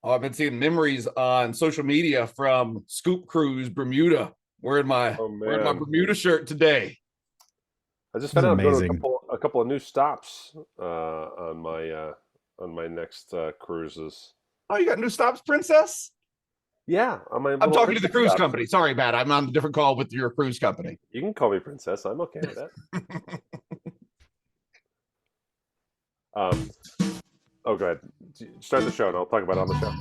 Oh, I've been seeing memories on social media from Scoop Cruise Bermuda. Wearing my Oh wearing my man, Bermuda shirt today. I just This is found out I'm going to amazing. a couple of new stops on my next cruises. Oh, you got new stops, Princess? Yeah, on my I'm little talking to the princess cruise stops. company. Sorry, Matt. I'm on a different call with your cruise company. You can call me princess. I'm okay with that. Um, oh, go ahead. Start the show, and I'll talk about it on the show.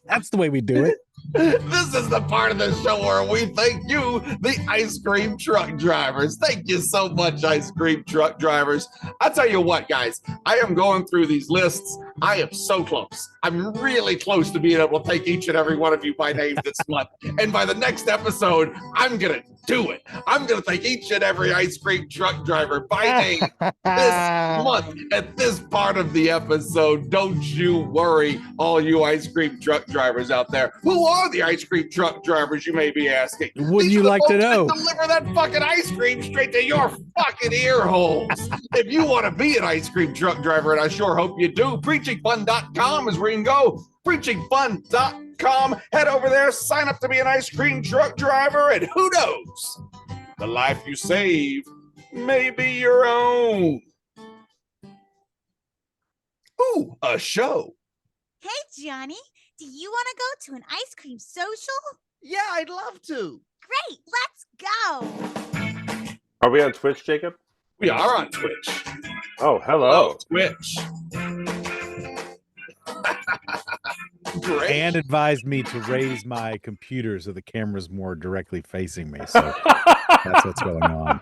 That's the way we do it. This is the part of the show where we thank you, the ice cream truck drivers. Thank you so much, ice cream truck drivers. I tell you what, guys, I am going through these lists. I am so close. I'm really close to being able to thank each and every one of you by name this month. And by the next episode, I'm going to do it. I'm going to thank each and every ice cream truck driver by name this month at this part of the episode. Don't you worry, all you ice cream truck drivers out there. Who are the ice cream truck drivers, you may be asking? Wouldn't These you are the like to folks that know? deliver that fucking ice cream straight to your fucking ear holes. If you want to be an ice cream truck driver, and I sure hope you do, preachingfun.com is where you can go. preachingfun.com. Head over there, sign up to be an ice cream truck driver, and who knows? The life you save may be your own. Ooh, a show. Hey, Johnny, do you want to go to an ice cream social? Yeah, I'd love to. Great, let's go. Are we on Twitch, Jacob? We are on Twitch. Oh, hello. Twitch. Great. And advised me to raise my computer so the camera's more directly facing me. So that's what's going on.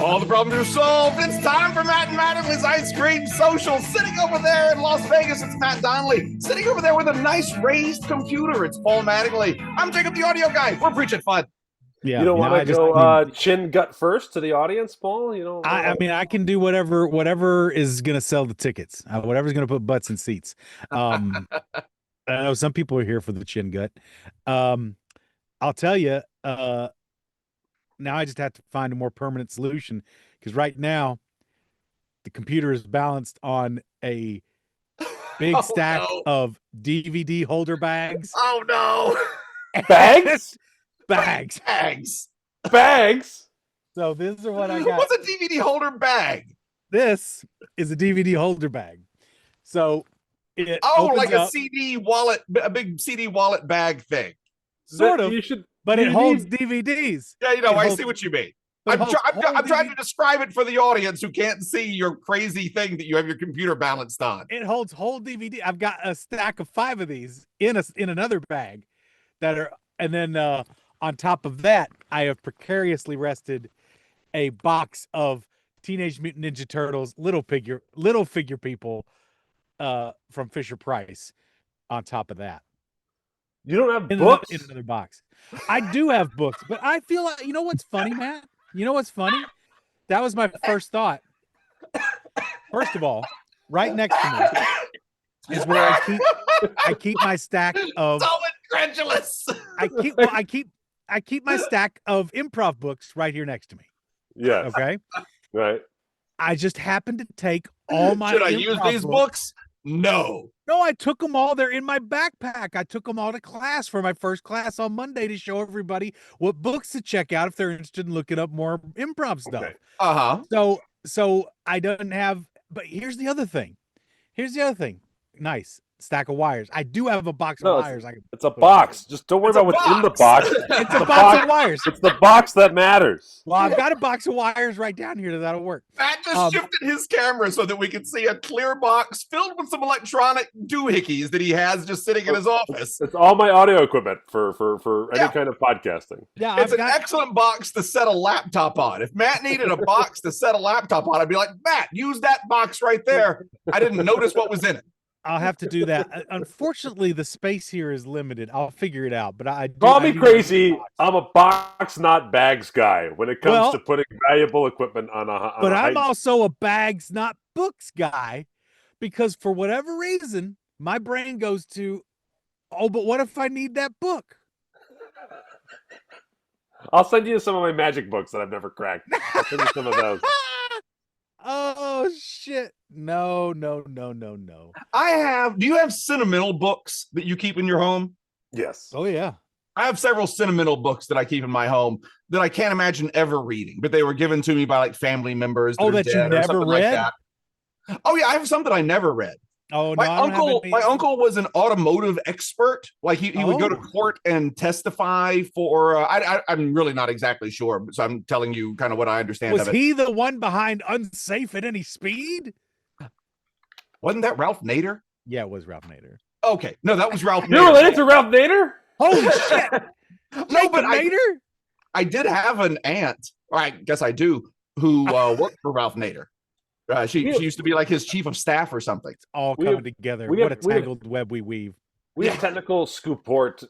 All the problems are solved. It's time for Matt and Mattingly's Ice Cream Social. Sitting over there in Las Vegas, it's Matt Donnelly. Sitting over there with a nice raised computer, it's Paul Mattingly. I'm Jacob, the audio guy. We're preaching fun. Yeah, You don't want I to just- go chin gut first to the audience, Paul? You know, I mean, I can do whatever is going to sell the tickets, whatever's going to put butts in seats. I know some people are here for the chin gut. I'll tell you, now I just have to find a more permanent solution because right now the computer is balanced on a big stack of DVD holder bags. Oh no. bags, Bags. Bags. bags. So this is what I got. What's a DVD holder bag? This is a DVD holder bag. So it Like a up, CD wallet, a big CD wallet bag thing. sort of, You should, but you it holds need- DVDs. Yeah, you know, It I holds- see what you mean. but it I'm holds whole trying DVD to describe it for the audience who can't see your crazy thing that you have your computer balanced on. It holds whole DVD. I've got a stack of 5 of these in another bag that are, and then on top of that, I have precariously rested a box of Teenage Mutant Ninja Turtles little figure people from Fisher Price on top of that. You don't have In books. another box. I do have books, but I feel like, you know what's funny, Matt? You know what's funny? That was my first thought. First of all, right next to me is where I keep my stack of So incredulous. I keep my stack of improv books right here next to me. Yes. Okay. Right. I just happened to take all my Should I use improv these books? No. No, I took them all. They're in my backpack. I took them all to class for my first class on Monday to show everybody what books to check out if they're interested in looking up more improv stuff. Okay. So I don't have, but here's the other thing. Nice stack of wires. I do have a box of wires. It's a box. Just don't worry about what's in the box. It's a box of wires. It's the box that matters. Well, I've got a box of wires right down here that'll work. Matt just shifted his camera so that we could see a clear box filled with some electronic doohickeys that he has just sitting in his office. It's all my audio equipment for any kind of podcasting. Yeah, It's an excellent box to set a laptop on. If Matt needed a box to set a laptop on, I'd be like, Matt, use that box right there. I didn't notice what was in it. I'll have to do that. Unfortunately, the space here is limited. I'll figure it out. But I do, Call I me do crazy. have a box. I'm a box, not bags guy when it comes Well, to putting valuable equipment on a. But I'm also a bags, not books guy, because for whatever reason, my brain goes to, oh, but what if I need that book? I'll send you some of my magic books that I've never cracked. I'll send you some of those. Oh shit! No. Do you have sentimental books that you keep in your home? Yes. Oh yeah. I have several sentimental books that I keep in my home that I can't imagine ever reading, but they were given to me by like family members that Oh, are that you dead or never something like read? that. Oh yeah, I have some that I never read. Oh no, My I don't have uncle, any. my uncle was an automotive expert. Like he would go to Oh. court and testify for. I'm really not exactly sure, so I'm telling you kind of what I understand Was of it. he the one behind Unsafe at Any Speed? Wasn't that Ralph Nader? Yeah, it was Ralph Nader. Okay, no, that was Ralph You're Nader. related to Ralph Nader? Holy shit! No, Jacob but Nader? I did have an aunt, or I guess I do, who worked for Ralph Nader. She used to be like his chief of staff or something. It's all We coming have- together. we What have- a we have- tangled web we weave. We have technical Scooport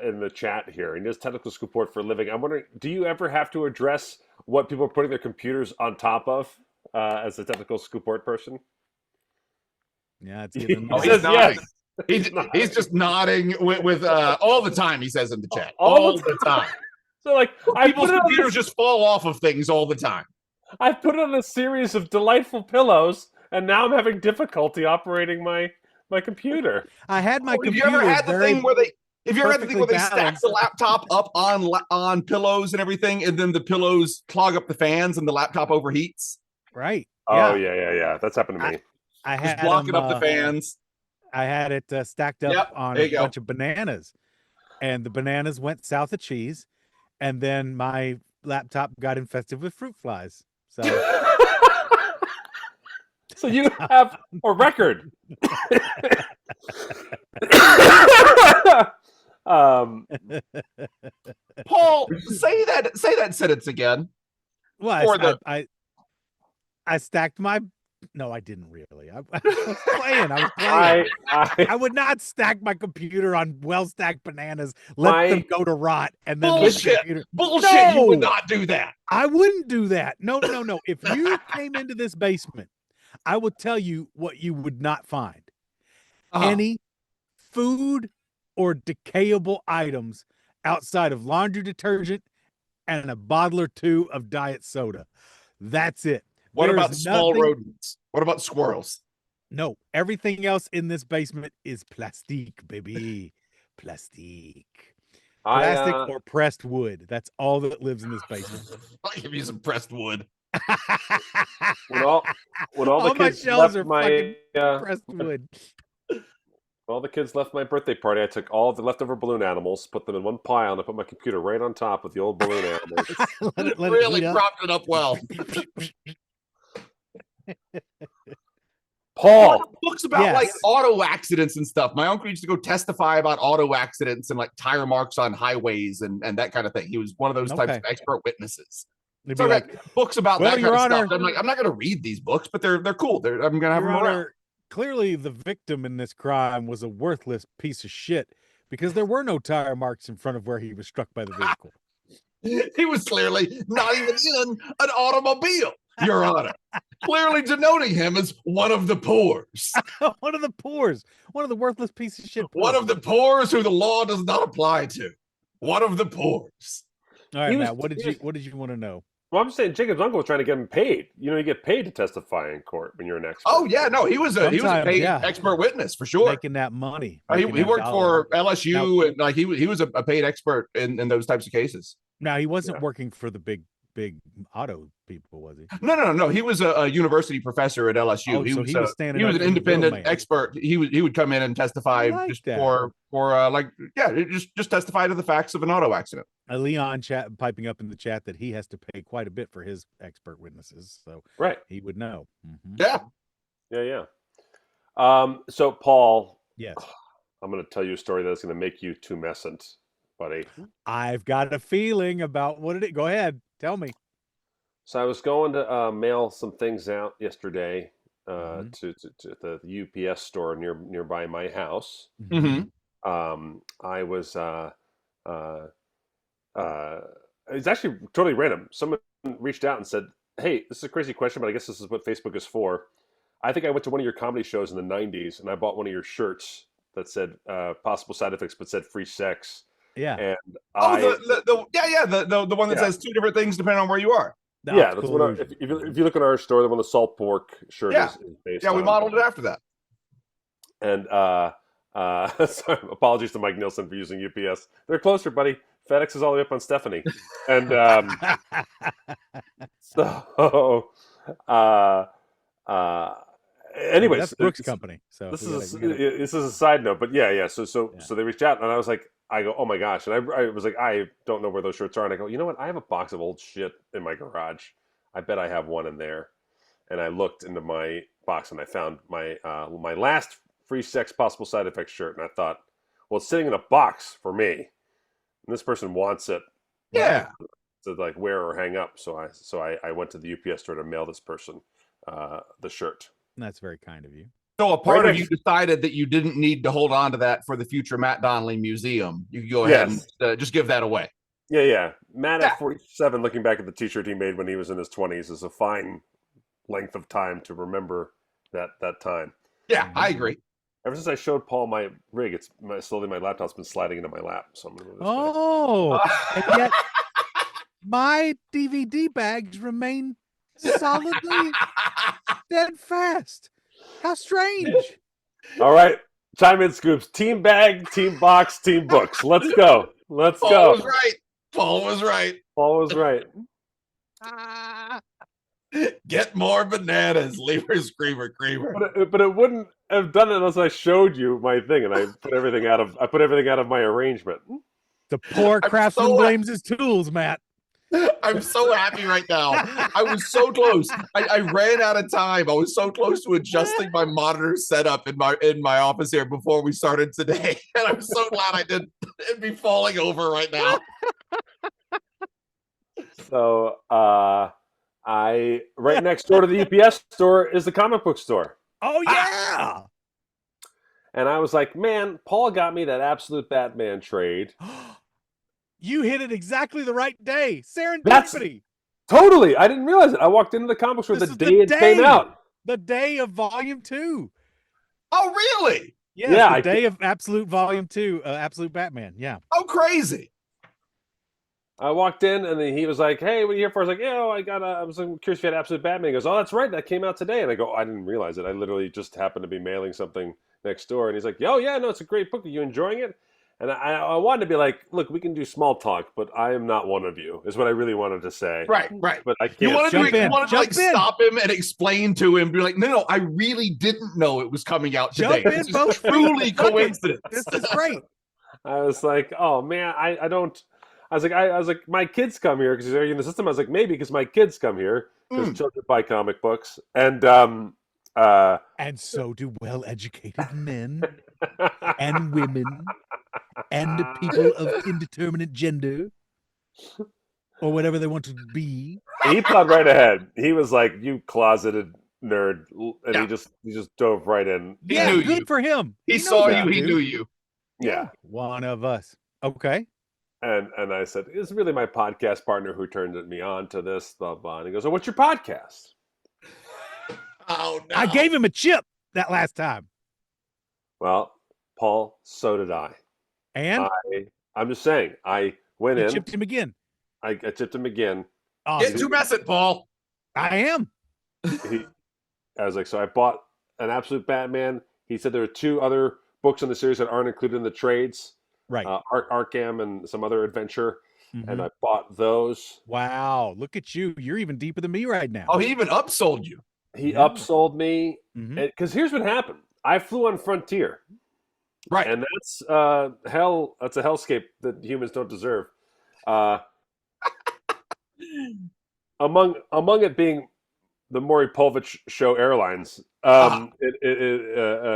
in the chat here. He does technical Scooport for a living. I'm wondering, do you ever have to address what people are putting their computers on top of as a technical Scooport person? Yeah, it's giving He Oh, me says nodding. yes. He's just nodding with all the time. He says in the chat All the the time. So like, I People's put, it on computers this, just fall off of things all the time. I put it on a series of delightful pillows, and now I'm having difficulty operating my computer. I had my Have you computer ever had the very thing where they? Have you ever had the thing where they perfectly stack the laptop up on pillows and everything, and then the pillows clog up the fans and the laptop overheats? right. Oh yeah. That's happened to me. I Just had blocking them, up the fans. I had it stacked up Yep, on there a you go. bunch of bananas, and the bananas went south of cheese, and then my laptop got infested with fruit flies. So So you have a record. um, Paul, say that sentence again. well, Or the- I stacked my. No, I didn't really. I was playing. I was playing. I would not stack my computer on well-stacked bananas, let them go to rot, and then let the Bullshit. computer. Bullshit! You would No! not do that. I wouldn't do that. No. If you came into this basement, I will tell you what you would not find. Any food or decayable items outside of laundry detergent and a bottle or two of diet soda. That's it. What There about is small nothing- rodents? What about squirrels? No, everything else in this basement is plastic, baby. Plastic. Plastic or pressed wood. That's all that lives in this basement. I'll give you some pressed wood. when all All the my kids shelves left are my fucking pressed wood. all the kids left my birthday party, I took all of the leftover balloon animals, put them in one pile, and I put my computer right on top with the old balloon animals. let it Really heat up. propped it up well. Paul, Books about Yes. like auto accidents and stuff. My uncle used to go testify about auto accidents and like tire marks on highways and that kind of thing. He was one of those types Okay. of expert witnesses. They'd So be I like, got books about "Well, that kind Your of Honor- stuff. I'm like, I'm not going to read these books, but they're cool. I'm going to have Your them around. Honor, clearly the victim in this crime was a worthless piece of shit because there were no tire marks in front of where he was struck by the vehicle. He was clearly not even in an automobile, Your Honor. Clearly denoting him as one of the poors. One of the poors. One of the worthless piece of shit. One of the poors who the law does not apply to. One of the poors. All right, He was- Matt. What he did you want to know? well, I'm just saying Jacob's uncle was trying to get him paid. You know, you get paid to testify in court when you're an expert. Oh yeah, no, he was a Sometimes, paid yeah. expert witness for sure. Making that money. He making that worked dollar. for LSU and like he was a paid expert in those types of cases. Now he wasn't Yeah. working for the big auto people, was he? No. He was a university professor at LSU. Oh, he so was he was standing he was up an for the independent middleman. expert. He would come in and testify like just that. for just testify to the facts of an auto accident. Leon piping up in the chat that he has to pay quite a bit for his expert witnesses, so right. he would know. Mhm. Yeah. So Paul, Yes, I'm going to tell you a story that's going to make you tumescent, buddy. I've got a feeling about what it is. Go ahead, tell me. So I was going to mail some things out yesterday Mhm. to the UPS store nearby my house. Mm-hmm. I was it's actually totally random. Someone reached out and said, "Hey, this is a crazy question, but I guess this is what Facebook is for. I think I went to one of your comedy shows in the '90s, and I bought one of your shirts that said possible side effects, but said free sex. Yeah, And Oh, the one that Yeah. says two different things depending on where you are. The Yeah, optical that's what illusion. if you look at our store, the one the salt pork shirt Yeah. is based Yeah, on. we modeled it after that. And sorry, apologies to Mike Nielsen for using UPS. They're closer, buddy. FedEx is all the way up on Stephanie. And so uh uh anyways, That's Brooks Company. So this we gotta- this is a side note, but yeah. So Yeah. so they reached out, and I was like, oh my gosh, and I was like, I don't know where those shirts are, and I go, you know what? I have a box of old shit in my garage. I bet I have one in there. And I looked into my box, and I found my my last Free Sex Possible Side Effects shirt, and I thought, well, it's sitting in a box for me, and this person wants it Yeah. to like wear or hang up. So I went to the UPS store to mail this person the shirt. That's very kind of you. So a part Right of you decided that you didn't need to hold on to that for the future Matt Donnelly Museum. You could go ahead and just give that away. Yeah. Matt at 47, looking back at the T-shirt he made when he was in his 20s, is a fine length of time to remember that time. Yeah, I agree. Ever since I showed Paul my rig, slowly my laptop's been sliding into my lap. So I'm gonna move this And yet my DVD bags remain solidly steadfast. How strange. back. All right, chime in, Scoops. Team bag, team box, team books. Let's go. Let's Paul go. was right. Paul was right. Paul was right. Get more bananas, Lever Screamer Creamer. But it wouldn't have done it unless I showed you my thing, and I put everything out of my arrangement. The poor I'm craftsman so- blames his tools, Matt. I'm so happy right now. I was so close. I ran out of time. I was so close to adjusting my monitor setup in my office here before we started today. And I'm so glad I didn't. It'd be falling over right now. So right next door to the UPS store is the comic book store. Oh yeah. And I was like, man, Paul got me that Absolute Batman trade. You hit it exactly the right day. Serendipity. Totally. I didn't realize it. I walked into the comic book store the day it came out. The day of Volume 2. Oh, really? Yes, Yeah, the day of Absolute Volume 2, Absolute Batman. Yeah. Oh, crazy. I walked in, and then he was like, hey, what are you here for? I was like, I was curious if you had Absolute Batman. He goes, oh, that's right. That came out today. And I go, I didn't realize it. I literally just happened to be mailing something next door. And he's like, oh, yeah, no, it's a great book. Are you enjoying it? And I wanted to be like, look, we can do small talk, but I am not one of you, is what I really wanted to say. Right. But I can't. You wanted to Jump in. stop him and explain to him, be like, no, I really didn't know it was coming out today. Jump in, This is folks. truly coincidence. This is great. I was like, oh man, I don't. I was like, my kids come here because he's already in the system. I was like, maybe because my kids come here because children buy comic books, and so do well-educated men and women and people of indeterminate gender or whatever they want to be. He plowed right ahead. He was like, you closeted nerd, and he just dove right in. He Yeah, knew good you. for him. He knows saw that, you. He dude. knew you. Yeah. One of us. Okay. And I said, it's really my podcast partner who turned me on to this, blah, blah. And he goes, oh, what's your podcast? Oh, no. I gave him a chip that last time. Well, Paul, so did I. And I'm just saying, I went you in. chipped him again. I chipped him again. Get to mess it, Paul. I am. I was like, so I bought an Absolute Batman. He said there are 2 other books in the series that aren't included in the trades. Right. Arkham and some other adventure. Mhm. And I bought those. Wow. Look at you. You're even deeper than me right now. Oh, he even upsold you. He Yeah. upsold me. Mhm. Because here's what happened. I flew on Frontier. Right. And that's hell. That's a hellscape that humans don't deserve. Among it being the Maury Povich Show Airlines,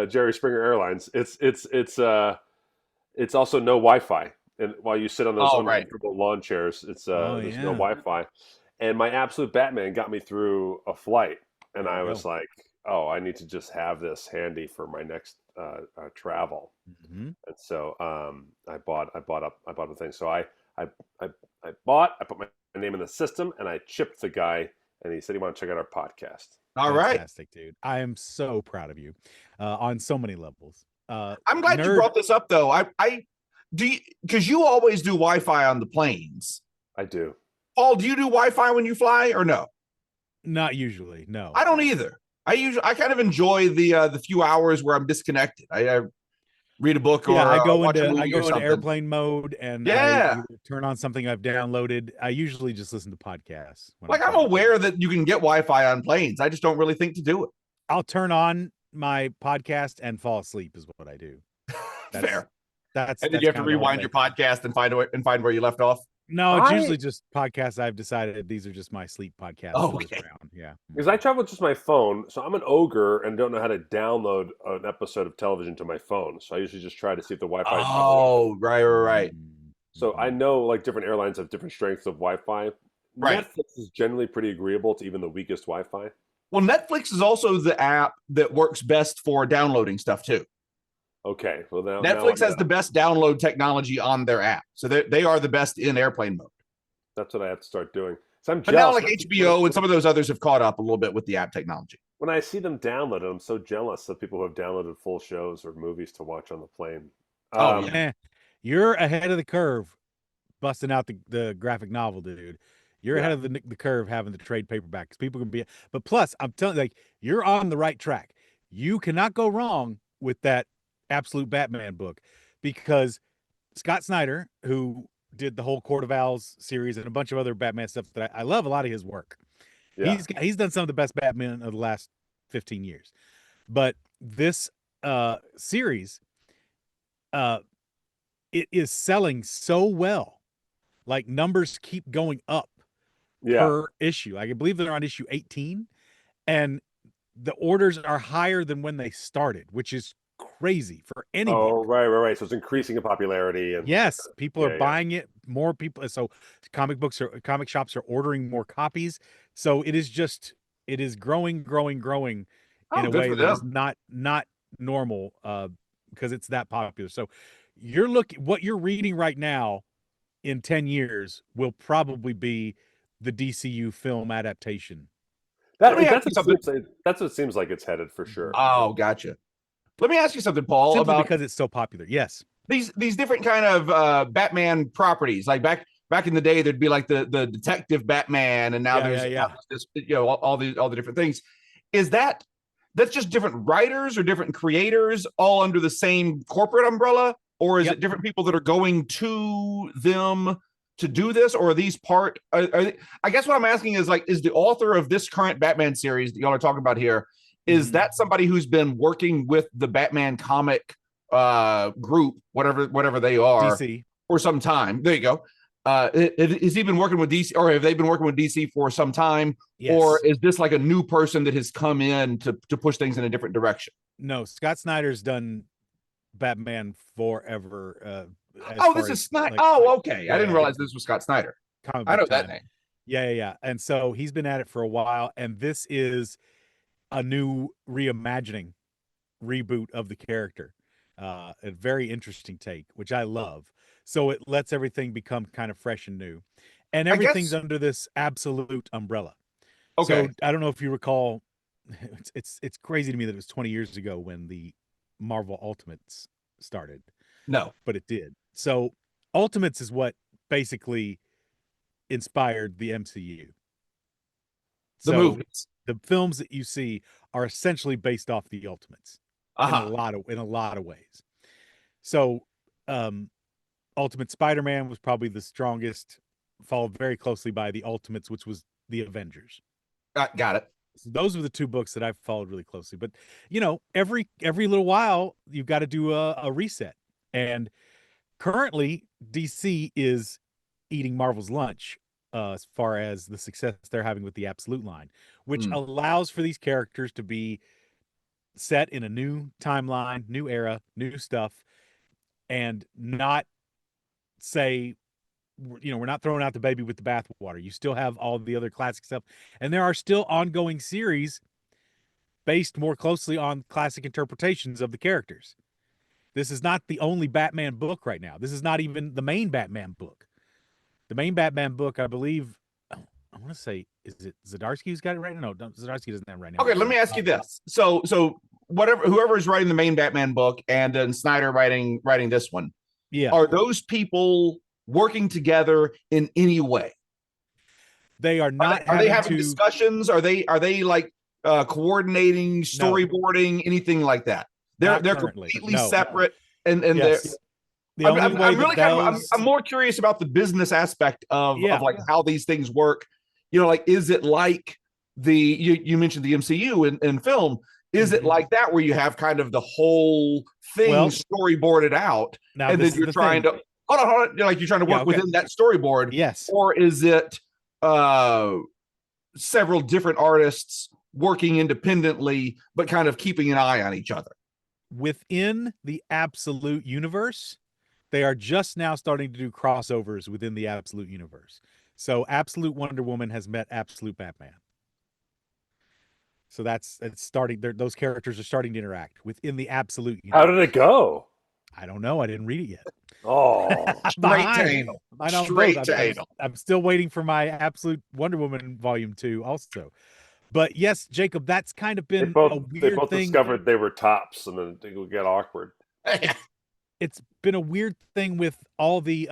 Jerry Springer Airlines. It's also no Wi-Fi, and while you sit on those uncomfortable lawn chairs, there's no Wi-Fi. And my Absolute Batman got me through a flight, and I was like, oh, I need to just have this handy for my next travel. Mm-hmm. And so I bought the thing. So I put my name in the system, and I chipped the guy, and he said he wanted to check out our podcast. All right. Fantastic, dude. I am so proud of you on so many levels. I'm glad you brought this up, though. I do, because you always do Wi-Fi on the planes. I do. Paul, do you do Wi-Fi when you fly or no? Not usually. No, I don't either. I kind of enjoy the few hours where I'm disconnected. I read a book or I go watch a into movie or something. airplane mode and I Yeah. either turn on something I've downloaded. I usually just listen to podcasts. Like I'm aware that you can get Wi-Fi on planes. I just don't really think to do it. I'll turn on my podcast and fall asleep is what I do. Fair. That's And then you have to rewind your podcast and find where you left off. No, it's usually just podcasts I've decided these are just my sleep podcasts for this round. Yeah. Because I travel with just my phone, so I'm an ogre and don't know how to download an episode of television to my phone. So I usually just try to see if the Wi-Fi. Oh, right. So I know like different airlines have different strengths of Wi-Fi. Right. Netflix is generally pretty agreeable to even the weakest Wi-Fi. Well, Netflix is also the app that works best for downloading stuff too. Okay. Well, now Netflix has the best download technology on their app, so they are the best in airplane mode. That's what I have to start doing. So I'm But jealous. now, like HBO and some of those others have caught up a little bit with the app technology. When I see them download it, I'm so jealous of people who have downloaded full shows or movies to watch on the plane. You're ahead of the curve, busting out the graphic novel, dude. You're ahead of the curve having the trade paperback because people can be. But plus, I'm telling you, like you're on the right track. You cannot go wrong with that Absolute Batman book because Scott Snyder, who did the whole Court of Owls series and a bunch of other Batman stuff that I love a lot of his work. Yeah. He's done some of the best Batman of the last 15 years. But this series it is selling so well. Like numbers keep going up per issue. I believe they're on issue 18 and the orders are higher than when they started, which is crazy for anybody. Oh, right. So it's increasing in popularity, and yes, people are buying it. More people. So comic shops are ordering more copies. So it is growing in a way that is not normal because it's that popular. So what you're reading right now in 10 years will probably be the DCU film adaptation. That's what it seems like it's headed for sure. Oh, gotcha. Let me ask you something, Paul. Simply because it's so popular. Yes. These different kind of Batman properties, like back in the day, there'd be like the detective Batman, and now there's this, all the different things. Is that's just different writers or different creators all under the same corporate umbrella, or is it different people that are going to them to do this, or are these part? I guess what I'm asking is like, is the author of this current Batman series that y'all are talking about here? Is that somebody who's been working with the Batman comic group, whatever they are, DC, for some time? There you go. Has he been working with DC, or have they been working with DC for some time? Yes. Or is this like a new person that has come in to push things in a different direction? No, Scott Snyder's done Batman forever. This is Snyder. Okay. I didn't realize this was Scott Snyder. I know that name. Yeah. And so he's been at it for a while, and this is a new reimagining reboot of the character, a very interesting take, which I love. So it lets everything become kind of fresh and new, and everything's under this absolute umbrella. Okay. So I don't know if you recall, it's crazy to me that it was 20 years ago when the Marvel Ultimates started. No, but it did. So Ultimates is what basically inspired the MCU. The movies. The films that you see are essentially based off the Ultimates in a lot of ways. So, Ultimate Spider-Man was probably the strongest, followed very closely by the Ultimates, which was the Avengers. Got it. So those were the two books that I've followed really closely. But every little while you've got to do a reset. And currently, DC is eating Marvel's lunch. As far as the success they're having with the Absolute line, which allows for these characters to be set in a new timeline, new era, new stuff, and not say, we're not throwing out the baby with the bathwater. You still have all the other classic stuff, and there are still ongoing series based more closely on classic interpretations of the characters. This is not the only Batman book right now. This is not even the main Batman book. The main Batman book, I believe, I want to say, is it Zdarsky who's got it right now? No, Zdarsky doesn't have it right now. Okay, let me ask you this. So whoever is writing the main Batman book and then Snyder writing this one, are those people working together in any way? They are not. Are they having having to. discussions? Are they like coordinating, storyboarding, anything like that? They're currently. completely No. separate, and Yes. The only way I'm really Bells, I'm more curious about the business aspect of like how these things work. You know, like is it like you mentioned the MCU in film? Is it like that where you have kind of the whole thing storyboarded out, and then you're trying to hold on, like you're trying to work within that storyboard? Yes. Or is it several different artists working independently, but kind of keeping an eye on each other? Within the Absolute universe, they are just now starting to do crossovers within the Absolute universe. So Absolute Wonder Woman has met Absolute Batman. So it's starting. Those characters are starting to interact within the Absolute universe. How did it go? I don't know. I didn't read it yet. Oh, straight to anal. Straight to anal. I'm still waiting for my Absolute Wonder Woman Volume 2 also. But yes, Jacob, that's kind of been a weird thing. They both discovered they were tops, and then it would get awkward. It's been a weird thing with all the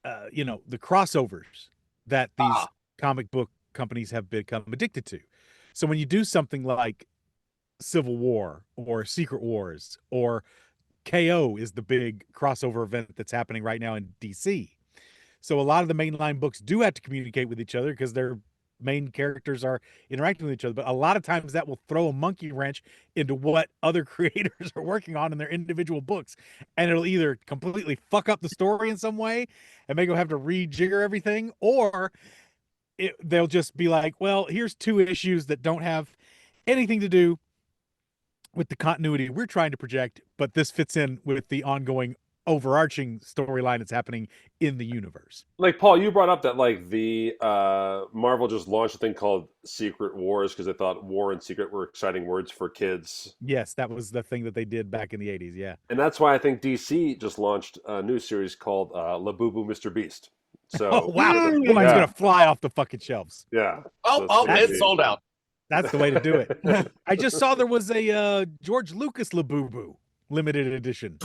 the crossovers that these comic book companies have become addicted to. So when you do something like Civil War or Secret Wars, or KO is the big crossover event that's happening right now in DC. So a lot of the mainline books do have to communicate with each other because their main characters are interacting with each other. But a lot of times that will throw a monkey wrench into what other creators are working on in their individual books. And it'll either completely fuck up the story in some way and make them have to rejigger everything, or they'll just be like, well, here's 2 issues that don't have anything to do with the continuity we're trying to project, but this fits in with the ongoing overarching storyline that's happening in the universe. Like, Paul, you brought up that like the Marvel just launched a thing called Secret Wars because they thought war and secret were exciting words for kids. Yes, that was the thing that they did back in the 80s, yeah. And that's why I think DC just launched a new series called Labubu Mr. Beast. So oh, wow. Mine's going to fly off the fucking shelves. Yeah. It's sold out. That's the way to do it. I just saw there was a George Lucas Labubu limited edition.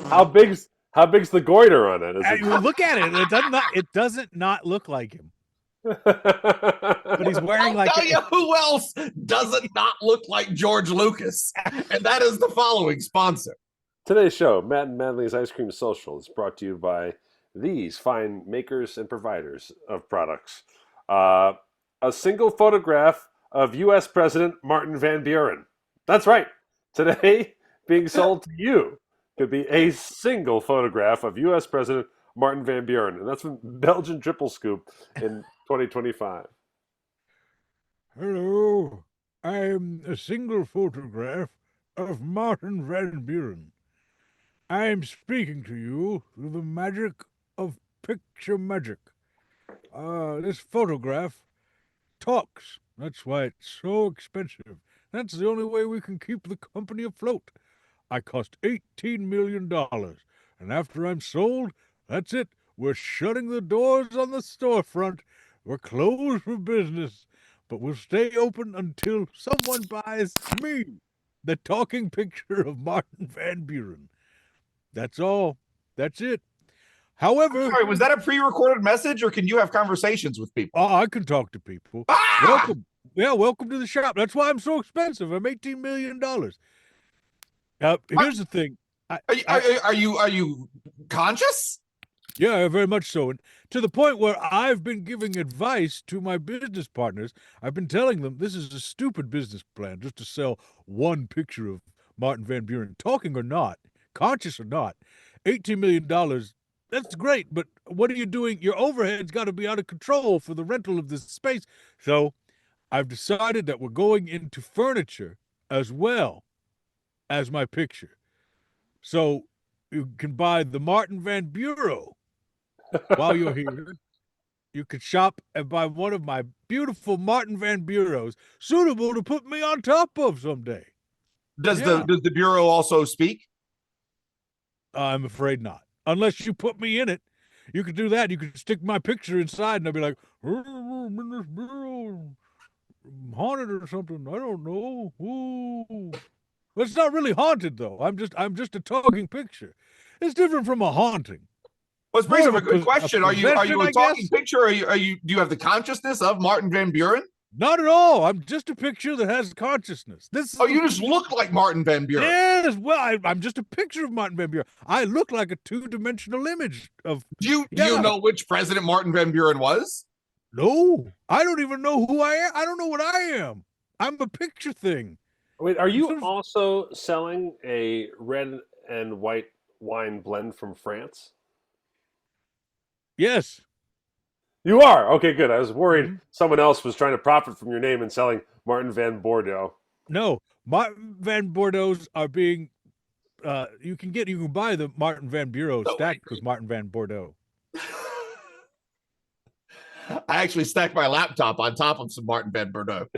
How big's the goiter on it? Look at it. It doesn't not look like him. But he's wearing I'll tell you who else doesn't not look like George Lucas, and that is the following sponsor. Today's show, Matt and Madley's Ice Cream Social, is brought to you by these fine makers and providers of products. A single photograph of U.S. President Martin Van Buren. That's right. Today, being sold to you could be a single photograph of U.S. President Martin Van Buren. And that's from Belgian Triple Scoop in 2025. Hello. I'm a single photograph of Martin Van Buren. I'm speaking to you through the magic of picture magic. This photograph talks. That's why it's so expensive. That's the only way we can keep the company afloat. I cost $18 million. And after I'm sold, that's it. We're shutting the doors on the storefront. We're closed for business. But we'll stay open until someone buys me, the talking picture of Martin Van Buren. That's all. That's it. However... Sorry, was that a pre-recorded message, or can you have conversations with people? I can talk to people. Welcome. Yeah, welcome to the shop. That's why I'm so expensive. I'm $18 million. Here's the thing. Are you conscious? Yeah, very much so. And to the point where I've been giving advice to my business partners. I've been telling them this is a stupid business plan just to sell one picture of Martin Van Buren, talking or not, conscious or not. $18 million, that's great, but what are you doing? Your overhead's got to be out of control for the rental of this space. So I've decided that we're going into furniture as well as my picture. So you can buy the Martin Van Buren while you're here. You could shop and buy one of my beautiful Martin Van Burens, suitable to put me on top of someday. Does the bureau also speak? I'm afraid not. Unless you put me in it. You could do that. You could stick my picture inside and I'd be like, I'm in this bureau. I'm haunted or something. I don't know. Ooh. Well, it's not really haunted though. I'm just a talking picture. It's different from a haunting. Well, it brings up More a of a good question. Are you possession, a I talking guess? picture? Or do you have the consciousness of Martin Van Buren? Not at all. I'm just a picture that has consciousness. This is Oh, you just look like Martin Van Buren. yes. Well, I'm just a picture of Martin Van Buren. I look like a two-dimensional image of. Do you know which president Martin Van Buren was? No, I don't even know who I am. I don't know what I am. I'm a picture thing. Wait, are you Sort of- also selling a red and white wine blend from France? Yes. You are? Okay, good. I was worried Mhm. someone else was trying to profit from your name and selling Martin Van Bordeaux. No, Martin Van Bordeaux's are being. You can buy the Martin Van Bureau No, stacked with Martin Van Bordeaux. I actually stacked my laptop on top of some Martin Van Bordeaux.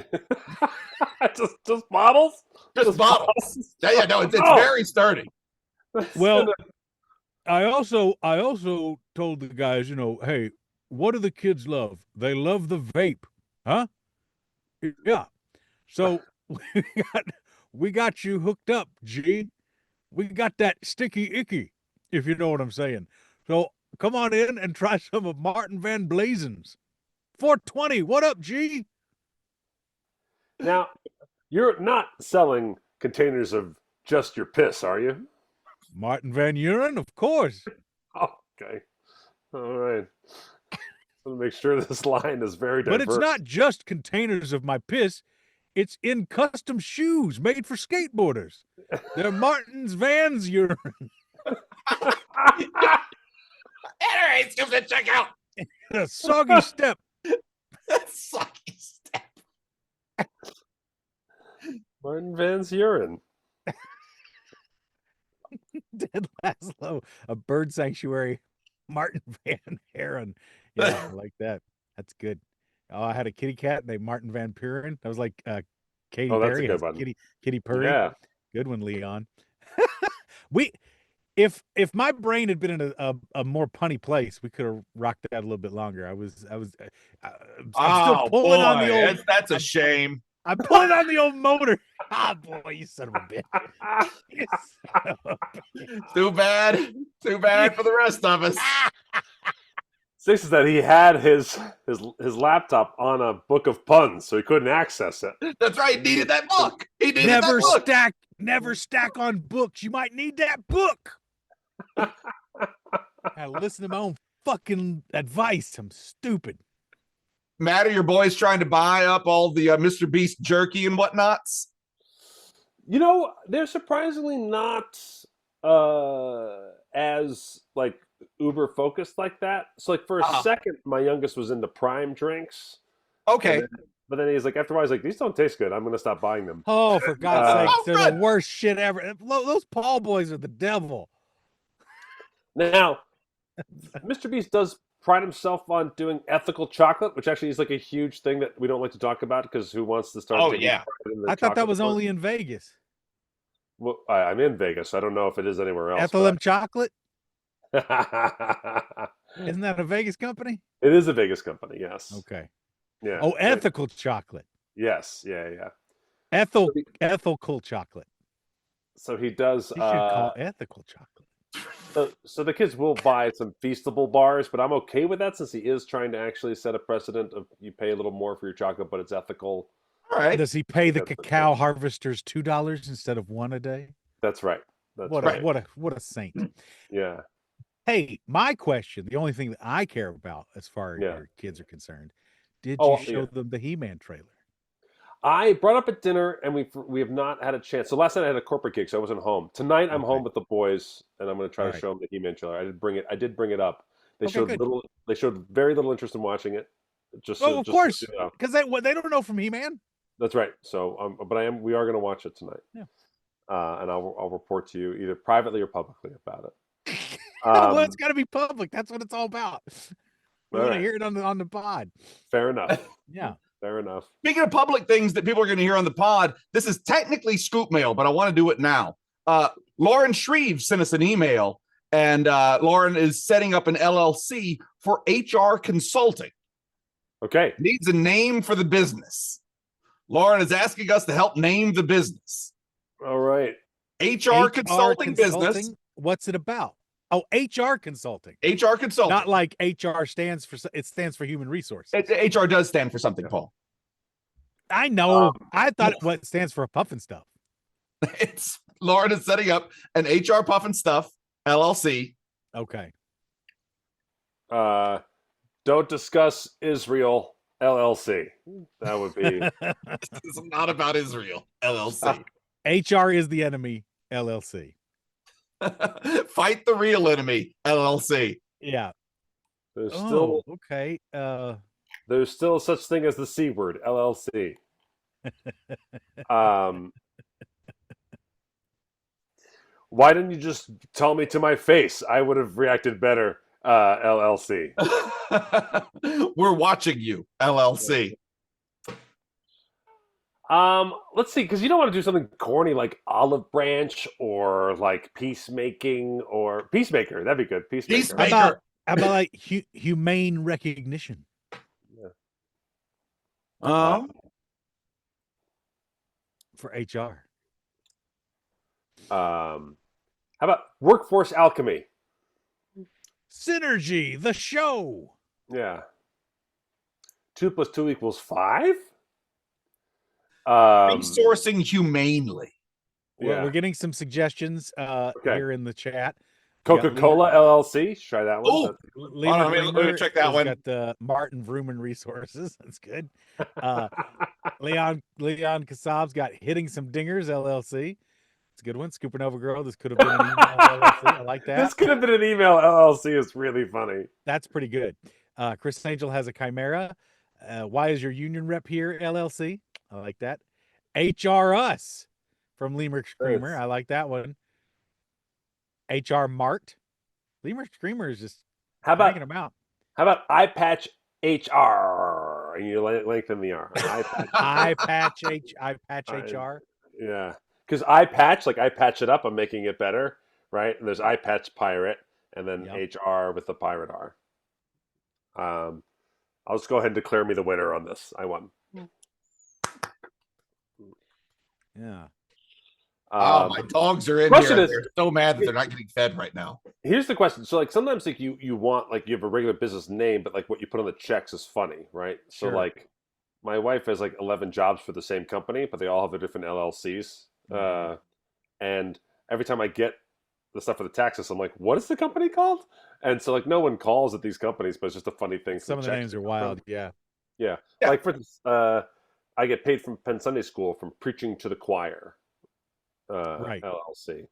just bottles? Just bottles. Yeah, no, it's Oh. very sturdy. Well, I also told the guys, hey, what do the kids love? They love the vape, huh? Yeah. So we got you hooked up, G. We got that sticky icky, if you know what I'm saying. So come on in and try some of Martin Van Blazen's. 420. What up, G? Now, you're not selling containers of just your piss, are you? Martin Van Urine, of course. Oh, okay. All right. Let me make sure this line is very diverse. But it's not just containers of my piss. It's in custom shoes made for skateboarders. They're Martin's Van's urine. Anyways, give it a check out. A soggy step. Sucky step. Martin Van's urine. Ted Laszlo, a bird sanctuary. Martin Van Heron. Yeah, I like that. That's good. Oh, I had a kitty cat named Martin Van Buren. That was like Katy Oh, that's a Perry good has one. Kitty Purry. Yeah. Good one, Leon. If my brain had been in a more punny place, we could have rocked that a little bit longer. I'm still pulling on the old. That's a shame. I'm pulling on the old motor. Ah, boy, you son of a bitch. You son of a bitch. Too bad. Too bad for the rest of us. Six is that he had his laptop on a book of puns, so he couldn't access it. That's right. He needed that book. He needed that book. Never stack on books. You might need that book. I listen to my own fucking advice. I'm stupid. Matt, are your boys trying to buy up all the Mr. Beast jerky and whatnots? You know, they're surprisingly not as like uber focused like that. So like for a second, my youngest was into Prime drinks. Okay. But then he's like, after a while, he's like, these don't taste good. I'm going to stop buying them. Oh, for God's sake. They're good. the worst shit ever. Those Paul boys are the devil. Now, Mr. Beast does pride himself on doing ethical chocolate, which actually is like a huge thing that we don't like to talk about because who wants to start? Oh, taking yeah. pride in the I thought that chocolate was sport? only in Vegas. Well, I'm in Vegas. I don't know if it is anywhere else. Ethyl chocolate? But... Isn't that a Vegas company? It is a Vegas company, yes. Okay. Yeah. Oh, ethical chocolate. Yes. Yeah. Ethical chocolate. So he does. You should call ethical chocolate. So the kids will buy some Feastable bars, but I'm okay with that since he is trying to actually set a precedent of you pay a little more for your chocolate, but it's ethical. All right. Does he pay the That's cacao harvesters $2 instead of $1 a day? That's right. That's What right. what a saint. Yeah. Hey, my question, the only thing that I care about as far as Yeah. your kids are concerned, did Oh, you show yeah. them the He-Man trailer? I brought up at dinner, and we have not had a chance. So last night I had a corporate gig, so I wasn't home. Tonight I'm Okay. home with the boys, and I'm going to try All to right. show them the He-Man trailer. I did bring it up. They Okay, showed good. They showed very little interest in watching it. Just Oh, of just, course, you know. because they don't know from He-Man. That's right. So, but we are going to watch it tonight. Yeah. And I'll report to you either privately or publicly about it. Well, it's got to be public. That's what it's all about. We All want to right. hear it on the pod. Fair enough. Yeah. Fair enough. Speaking of public things that people are going to hear on the pod, this is technically Scoop Mail, but I want to do it now. Lauren Shreve sent us an email, and Lauren is setting up an LLC for HR consulting. Okay. Needs a name for the business. Lauren is asking us to help name the business. All right. HR consulting business. What's it about? Oh, HR consulting. HR consulting. Not like HR stands for human resources. HR does stand for something, Paul. I know. I thought what stands for puff and stuff. It's Lauren is setting up an HR Puff and Stuff LLC. Okay. Don't discuss Israel LLC. That would be. This is not about Israel LLC. HR is the enemy LLC. Fight the real enemy LLC. Yeah. There's still okay. There's still such thing as the C word LLC. Why didn't you just tell me to my face? I would have reacted better. LLC. We're watching you, LLC. Let's see, because you don't want to do something corny like Olive Branch or like Peacemaker. That'd be good. Peacemaker. How about like humane recognition? Yeah. For HR. How about Workforce Alchemy? Synergy, the show. Yeah. 2 + 2 = 5? Resourcing humanely. Yeah. We're getting some suggestions here in the chat. Coca-Cola LLC. Try that one. Oh, let me check that one. Got the Martin Vrooman Resources. That's good. Leon Kasab's got Hitting Some Dingers LLC. It's a good one. Supernova Girl. This could have been an email LLC. I like that. This could have been an email LLC. Is really funny. That's pretty good. Chris Angel has a Chimera. Why is your union rep here LLC? I like that. HR Us from Lemur Screamer. I like that one. HR Mart. Lemur Screamer is just hanging them out. How about iPatch HR? And you lengthen the R. iPatch HR. Yeah. Because iPatch, like I patch it up, I'm making it better, right? And there's iPatch Pirate, and then HR with the Pirate R. I'll just go ahead and declare me the winner on this. I won. Yeah. My dogs are in here. They're so mad that they're not getting fed right now. Here's the question. So like sometimes like you want like you have a regular business name, but like what you put on the checks is funny, right? Sure. So like my wife has like 11 jobs for the same company, but they all have their different LLCs. And every time I get the stuff for the taxes, I'm like, what is the company called? And so like no one calls at these companies, but it's just a funny thing. Some of the names are wild. Yeah. Like for instance, I get paid from Penn Sunday School from Preaching to the Choir, Right. LLC.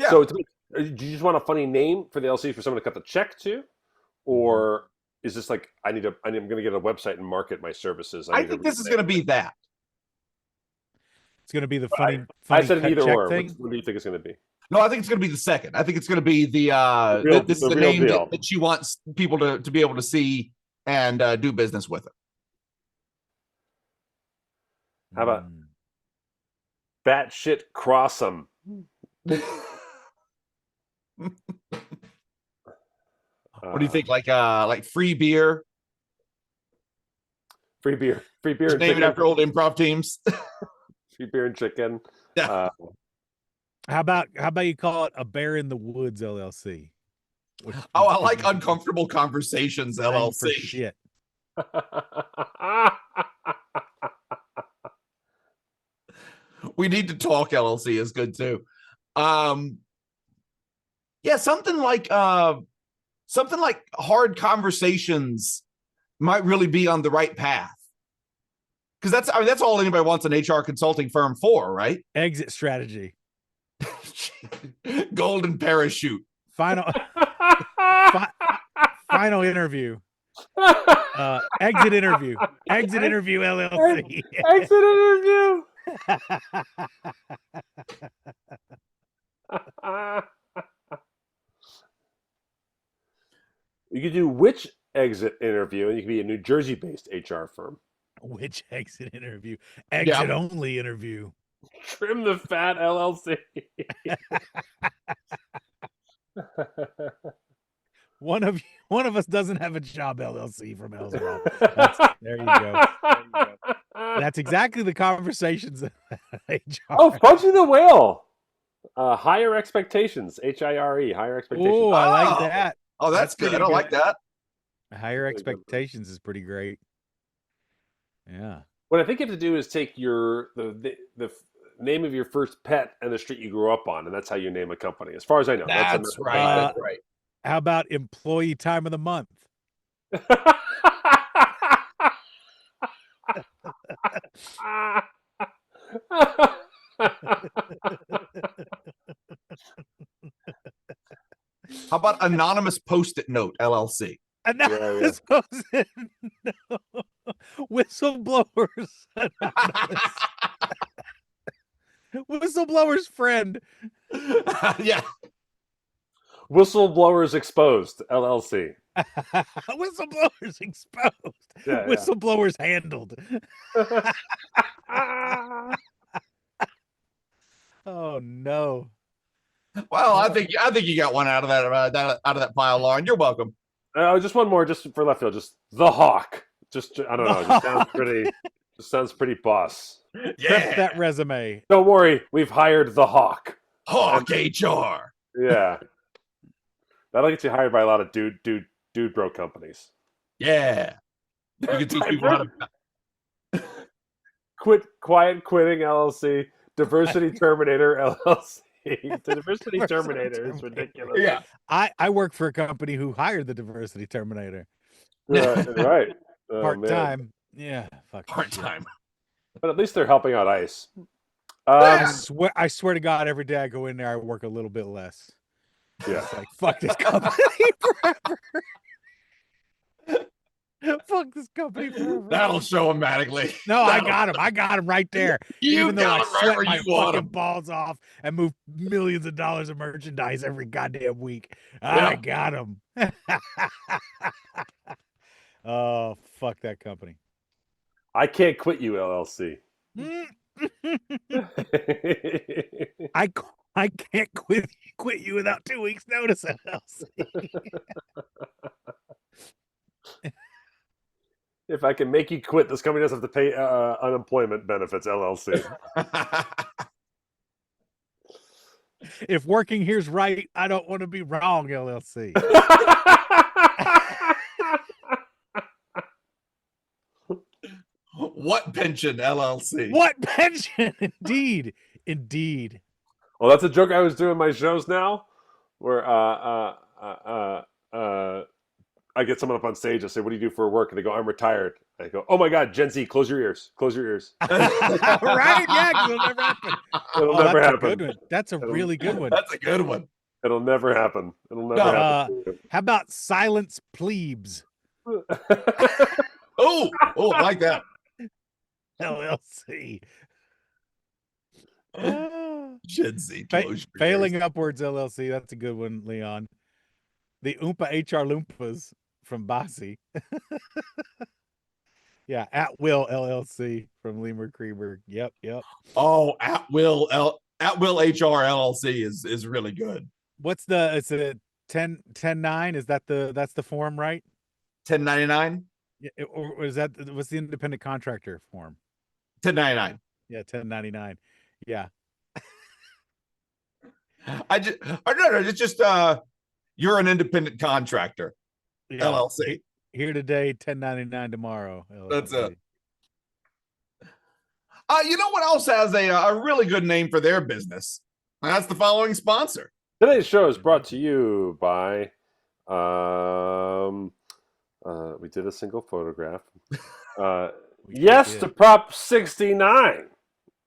Yeah. So do you just want a funny name for the LLC for someone to cut the check to, or is this like I'm going to get a website and market my services? I think this is going to be that. It's going to be the funny I said an either check or. thing. What do you think it's going to be? No, I think it's going to be the second. I think it's going to be this is the name that she wants people to be able to see and do business with it. How about batshit crossum? What do you think? Like free beer? Free beer. Just name it after old improv teams. Free beer and chicken. Yeah. How about you call it a Bear in the Woods LLC? I like Uncomfortable Conversations LLC. For shit. We Need to Talk LLC is good too. Something like Hard Conversations might really be on the right path. Because that's all anybody wants an HR consulting firm for, right? Exit strategy. Golden parachute. Final interview. Exit interview. Exit interview LLC. Exit interview. You could do which exit interview, and you could be a New Jersey-based HR firm. Which exit interview? Exit only interview. Trim the Fat LLC. One of us doesn't have a job LLC from Ellsworth. There you go. That's exactly the conversations of HR. Oh, Fudgy the Whale. Higher Expectations, HIRE, Higher Expectations. Oh, I like Oh. that. Oh, that's good. pretty I like that. Higher Really good. Expectations is pretty great. Yeah. What I think you have to do is take the name of your first pet and the street you grew up on, and that's how you name a company. As far as I know, That's right. That's right. How about Employee Time of the Month? How about Anonymous Post-it Note LLC? Anonymous Post-it Note. Whistleblowers Anonymous. Whistleblower's friend. Yeah. Whistleblowers Exposed, LLC. Whistleblowers exposed. Yeah, yeah. Whistleblowers handled. Oh no. Well, I think you got one out of that pile, Lauren. You're welcome. Just one more, just for left field. Just the Hawk. Just I don't know. Just sounds pretty boss. Yeah. That resume. Don't worry, we've hired the Hawk. Hawk HR. Yeah. That'll get you hired by a lot of dude bro companies. Yeah. You can teach people how to Quiet Quitting LLC, Diversity Terminator LLC. The Diversity Terminator is ridiculous. Yeah. I work for a company who hired the Diversity Terminator. Right. Oh, Part-time. Yeah. Fuck. Part-time. But at least they're helping out ICE. I swear to God, every day I go in there, I work a little bit less. Yeah. It's like, fuck this company forever. Fuck this company forever. That'll show him magically. No, I got him. I got him right there. You Even though got I him right sweat where my you want fucking him. balls off and move millions of dollars of merchandise every goddamn week. I got him. Oh, fuck that company. I Can't Quit You LLC. I can't quit you without 2 weeks notice, LLC. If I can make you quit, this company doesn't have to pay unemployment benefits, LLC. If working here's right, I don't want to be wrong, LLC. What pension, LLC? What pension? Indeed. Well, that's a joke I was doing in my shows now, where I get someone up on stage. I say, "What do you do for work?" And they go, "I'm retired." I go, "Oh my God, Gen Z, close your ears, close your ears." Right? Yeah, 'cause it'll never happen. It'll never that's happen. A good one. That's a really good one. That's a good one. It'll never happen. It'll never happen. How about silence plebes? Oh, I like that. LLC. Gen Z. Failing Upwards LLC. That's a good one, Leon. The Oompa HR Loompas from Bossy. Yeah, At Will LLC from Lemur Creamer. Yep. Oh, At Will HR LLC is really good. It's a 10-9? Is that's the form, right? 1099? Yeah, or is what's the independent contractor form? 1099. Yeah, 1099. Yeah. It's just you're an independent contractor. Yeah. LLC. Here today, 1099 tomorrow. LLC. That's it. You know what else has a really good name for their business? That's the following sponsor. Today's show is brought to you by we did a single photograph. Yes to Prop 69.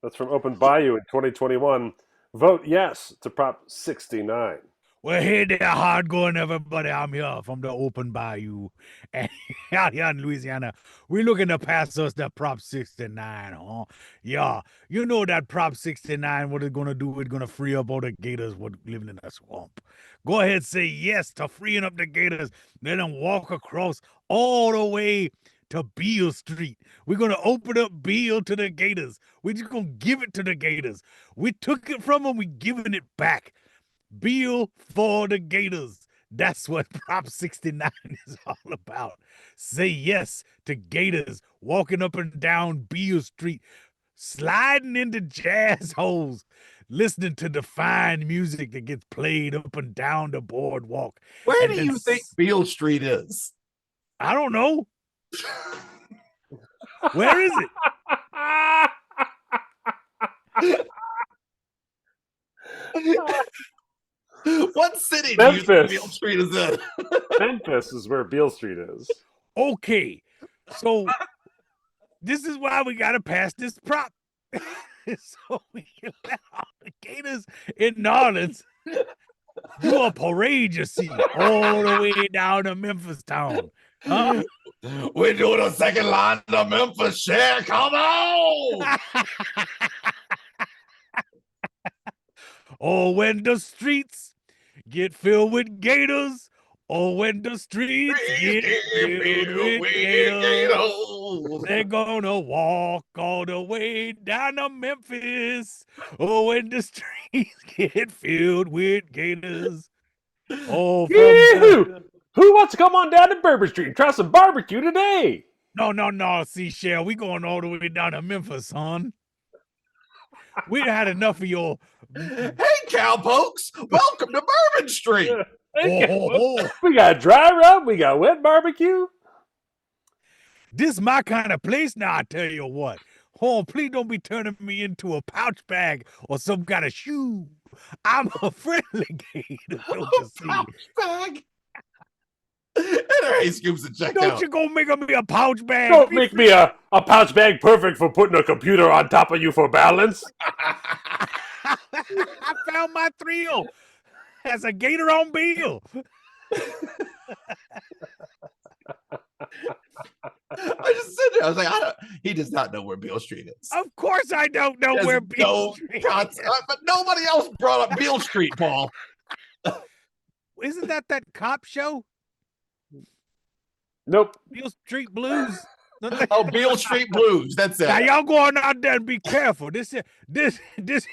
That's from Open Bayou in 2021. Vote yes to Prop 69. Well, hey there, hard-going everybody. I'm here from the Open Bayou. And out here in Louisiana, we're looking to pass us the Prop 69, huh? Yeah, you know that Prop 69, what it's going to do, it's going to free up all the gators what living in the swamp. Go ahead, say yes to freeing up the gators. Let them walk across all the way to Beale Street. We're going to open up Beale to the gators. We're just going to give it to the gators. We took it from them, we're giving it back. Beale for the gators. That's what Prop 69 is all about. Say yes to gators walking up and down Beale Street, sliding into jazz holes. listening to the fine music that gets played up and down the boardwalk. Where And do then you think Beale Street is? I don't know. Where is it? What city do you think Memphis. Beale Street is in? Memphis is where Beale Street is. Okay, so this is why we gotta pass this prop. So we can let alligators in New Orleans do a parade, you see, all the way down to Memphis town. Huh? We're doing a second line to Memphis. Share, come on! Oh, when the streets get filled with gators. Oh, when the streets get filled with gators. They're gonna walk all the way down to Memphis. Oh, when the streets get filled with gators. Oh, from Yee-hoo! Who wants to come on down to Bourbon Street and try some barbecue today? no, Seashell. We going all the way down to Memphis, son. We had enough of your. Hey, cowpokes! Welcome to Bourbon Street. We got dry rub, we got wet barbecue. This is my kind of place now, I tell you what. Oh, please don't be turning me into a pouch bag or some kind of shoe. I'm a friendly gator, don't you see? Pouch bag. Hey, Scoops and check Don't out. you go make me a pouch bag. Don't make me a pouch bag perfect for putting a computer on top of you for balance. I found my thrill as a gator on Bill. I just said there. I was like, he does not know where Beale Street is. Of course I don't know He has where Bill no Street concept, but nobody else brought up Beale Street, Paul. Isn't that cop show? Nope. Beale Street Blues? Oh, Beale Street Blues. That's it. Now y'all go on out there and be careful. This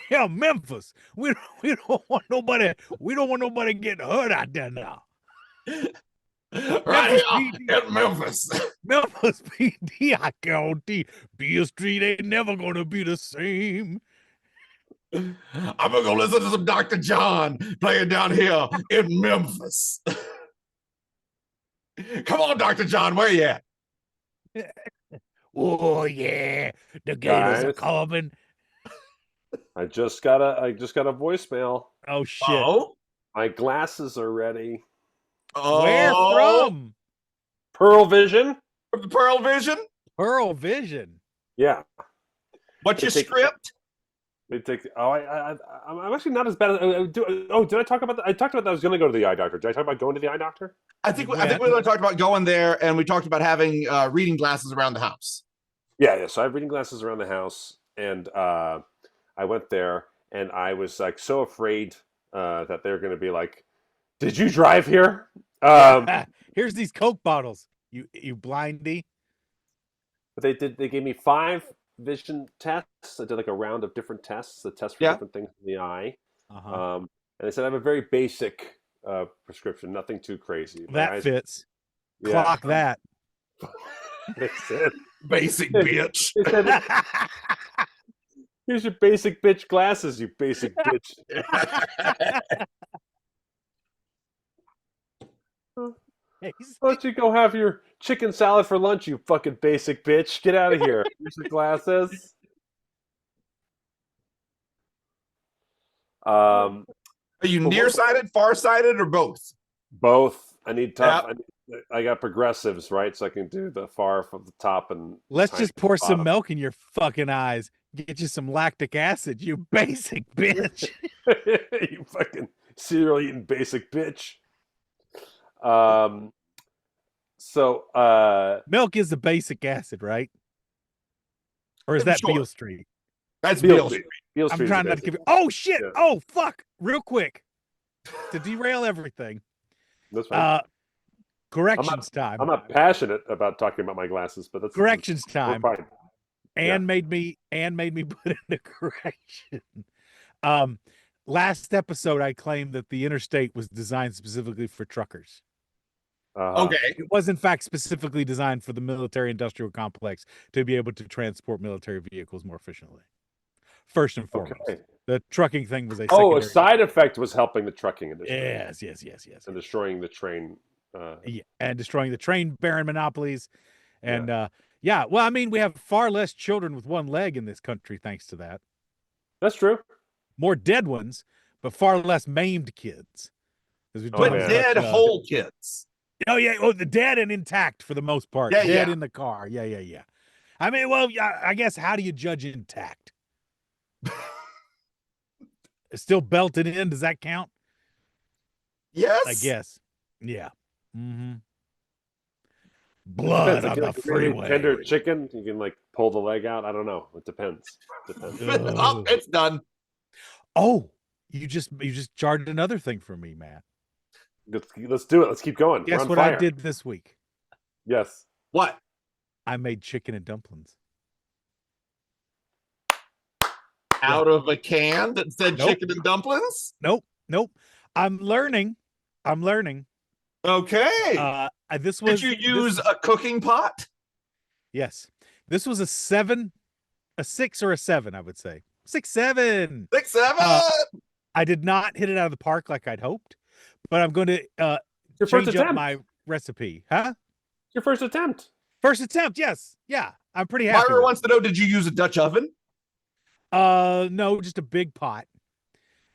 here Memphis. We don't want nobody getting hurt out there now. Right here in Memphis. Memphis PD, I guarantee Beale Street ain't never gonna be the same. I'm gonna go listen to some Dr. John playing down here in Memphis. Come on, Dr. John, where you at? Oh yeah, the gators are Guys. coming. I just got a voicemail. Oh shit! Oh, My glasses are ready. Where from? Pearl Vision? From the Pearl Vision? Pearl Vision. Yeah. What's your They take- script? They take. Oh, I'm actually not as bad as. Did I talk about that? I talked about that I was going to go to the eye doctor. Did I talk about going to the eye doctor? I think we only talked about going there, and we talked about having reading glasses around the house. Yeah. So I have reading glasses around the house, and I went there, and I was like so afraid that they're going to be like, "Did you drive here?" Here's these Coke bottles. You blindy. But they gave me 5 vision tests. I did like a round of different tests, the test for different things in the eye. Uh-huh. And they said I have a very basic prescription, nothing too crazy. That fits. Yeah. Clock that. They said, Basic bitch. they said, here's your basic bitch glasses, you basic bitch. Why don't you go have your chicken salad for lunch, you fucking basic bitch? Get out of here. Here's your glasses. Are you nearsighted, farsighted, or both? Both. I need tough. I got progressives, right? So I can do the far from the top and. Let's just pour some bottom. milk in your fucking eyes. Get you some lactic acid, you basic bitch. You fucking cereal eating basic bitch. Milk is the basic acid, right? Or is that Sure. Beale Street? That's Beale Beale Street. Street. Beale I'm Street is trying the not to basic. give you. Oh shit! Yeah. Oh fuck! Real quick, to derail everything. That's fine. Corrections time. I'm not passionate about talking about my glasses, but that's Corrections we're time. fine. And made me put in a correction. Last episode I claimed that the interstate was designed specifically for truckers. Okay. It was in fact specifically designed for the military industrial complex to be able to transport military vehicles more efficiently. First and foremost. Okay. The trucking thing was a Oh, a secondary. side effect was helping the trucking industry. Yes. And destroying the train. Yeah, and destroying the train baron monopolies. And well, I mean, we have far less children with one leg in this country thanks to that. That's true. More dead ones, but far less maimed kids. But dead whole kids. Oh yeah, the dead and intact for the most part. Yeah, dead in the car. Yeah. I mean, well, I guess how do you judge intact? Still belted in? Does that count? Yes, I guess. Yeah. Mm-hmm. Blood on the freeway. Tender chicken, you can like pull the leg out. I don't know. It depends. Oh, it's done. Oh, you just charged another thing for me, Matt. Let's do it. Let's keep going. Guess what I did this week? Yes. What? I made chicken and dumplings. Out of a can that said chicken and dumplings? Nope. I'm learning. Okay. This was. Did you use a cooking pot? Yes. This was a 6 or a 7, I would say. 6, 7. 6, 7. I did not hit it out of the park like I'd hoped, but I'm going to change up my recipe. Huh? Your first attempt. First attempt, yes. Yeah. I'm pretty happy. Myra wants to know, did you use a Dutch oven? No, just a big pot.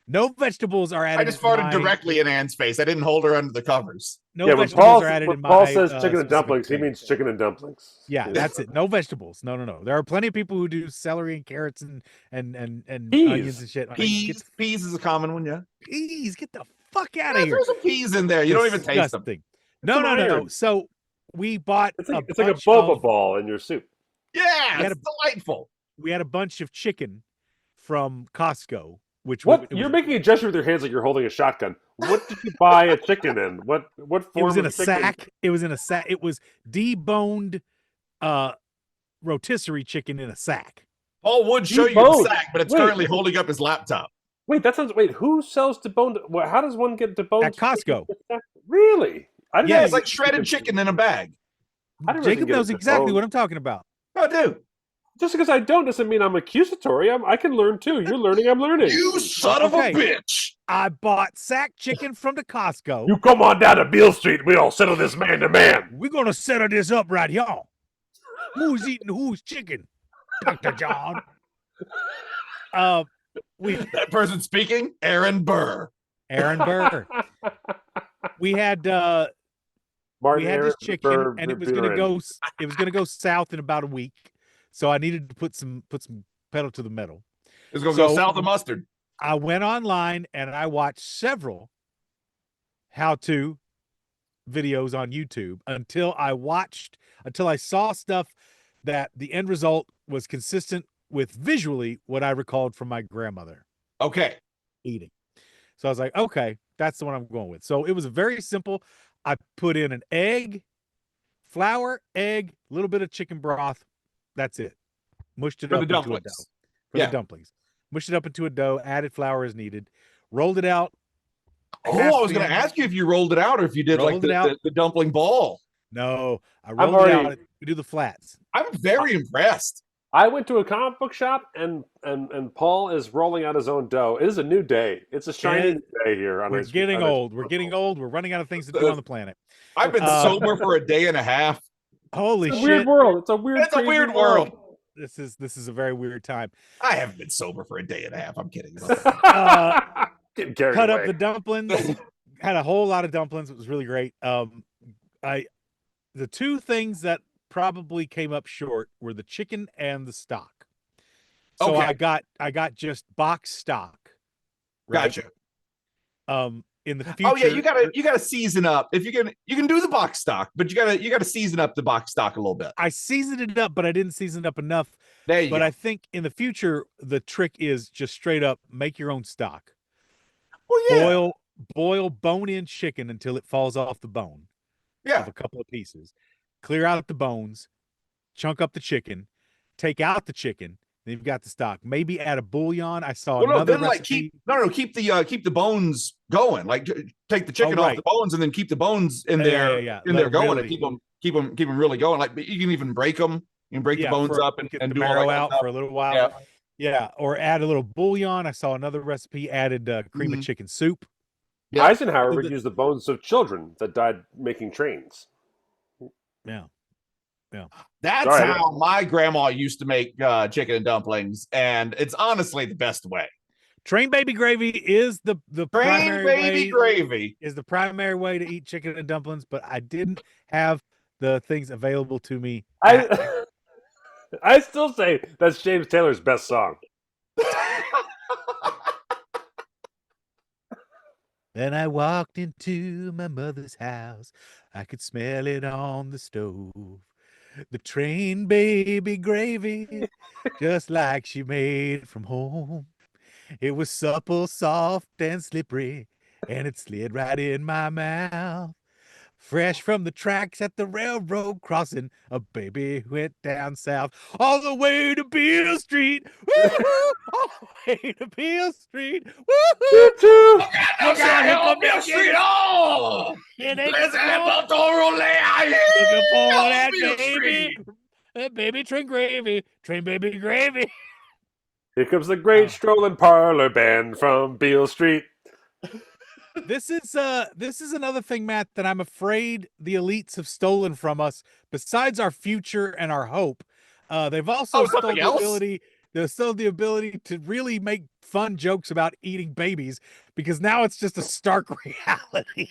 No vegetables are added. I just farted directly in Anne's face. I didn't hold her under the covers. No vegetables are added in my. Paul says chicken and dumplings. He means chicken and dumplings. Yeah, that's it. No vegetables. No. There are plenty of people who do celery and carrots and peas. onions and shit. Peas is a common one, yeah. Peas, get the fuck out of here. Throw some peas in there. You don't even taste them. No. So we bought. It's like a boba ball in your soup. Yeah, it's delightful. We had a bunch of chicken from Costco. You're making a gesture with your hands like you're holding a shotgun. What did you buy a chicken in? What form? It was in a chicken? sack. It was in a sack. It was deboned rotisserie chicken in a sack. Paul would show you the sack, but it's currently holding up his laptop. Wait, who sells deboned? How does one get deboned? At Costco. Really? Yeah, it's like shredded chicken in a bag. Jacob knows exactly what I'm talking about. Oh, dude. Just because I don't doesn't mean I'm accusatory. I can learn too. You're learning, I'm learning. You son of a bitch. I bought sack chicken from the Costco. You come on down to Beale Street and we all settle this man to man. We're going to settle this up right here. Who's eating whose chicken? Dr. John. That person speaking, Aaron Burr. We had this chicken and it was going to go south in about a week. So I needed to put some pedal to the metal. It's going to go south of mustard. I went online and I watched several how-to videos on YouTube until I saw stuff that the end result was consistent with visually what I recalled from my grandmother. Okay. Eating. So I was like, okay, that's the one I'm going with. So it was very simple. I put in an egg, flour, egg, a little bit of chicken broth. That's it. Mushed it up into a dough. The dumplings. Mushed it up into a dough, added flour as needed, rolled it out. Oh, I was going to ask you if you rolled it out or if you did like the dumpling ball. No, I rolled it out. We do the flats. I'm very impressed. I went to a comic book shop and Paul is rolling out his own dough. It is a new day. It's a shining day here. We're getting old. We're getting old. We're running out of things to do on the planet. I've been sober for a day and a half. Holy shit! Weird world. It's a weird world. This is a very weird time. I haven't been sober for a day and a half. I'm kidding. Cut up the dumplings. Had a whole lot of dumplings. It was really great. The two things that probably came up short were the chicken and the stock. So I got just box stock. Right? Gotcha. In the future, oh yeah, you gotta season up. If you can do the box stock, but you gotta season up the box stock a little bit. I seasoned it up, but I didn't season it up enough. There you go. I think in the future the trick is just straight up make your own stock. Well, yeah. Boil bone-in chicken until it falls off the bone. Yeah. Of a couple of pieces. Clear out the bones, chunk up the chicken, take out the chicken. Then you've got the stock. Maybe add a bouillon. I saw another recipe. Keep the bones going. Like take the chicken off the bones and then keep the bones in there. In there going and keep them really going. Like you can even break them. You can break the bones up and get the do marrow all out for a little while. Yeah. Yeah, or add a little bouillon. I saw another recipe added cream of Mhm. chicken soup. Yeah. Eisenhower So would use the bones of children that died making trains. yeah, yeah. That's Sorry, how my grandma used to make chicken and dumplings, and it's honestly the best way. Train baby gravy is the Train primary baby way gravy. is the primary way to eat chicken and dumplings, but I didn't have the things available to me. I I still say that's James Taylor's best song. Then I walked into my mother's house. I could smell it on the stove. The train baby gravy, just like she made from home. It was supple, soft, and slippery, and it slid right in my mouth. Fresh from the tracks at the railroad crossing, a baby went down south, all the way to Beale Street. Woo-hoo! All the way to Beale Street. Woo-hoo! You too. Look out, here come Beale them Street. chickens. Oh, Here they let's have come. a total layout. Looking for that Beale baby. Street. That baby train gravy. Train baby gravy. Here comes the great strolling parlor band from Beale Street. This is another thing, Matt, that I'm afraid the elites have stolen from us. Besides our future and our hope, they've also stole Something the else? ability. They stole the ability to really make fun jokes about eating babies, because now it's just a stark reality.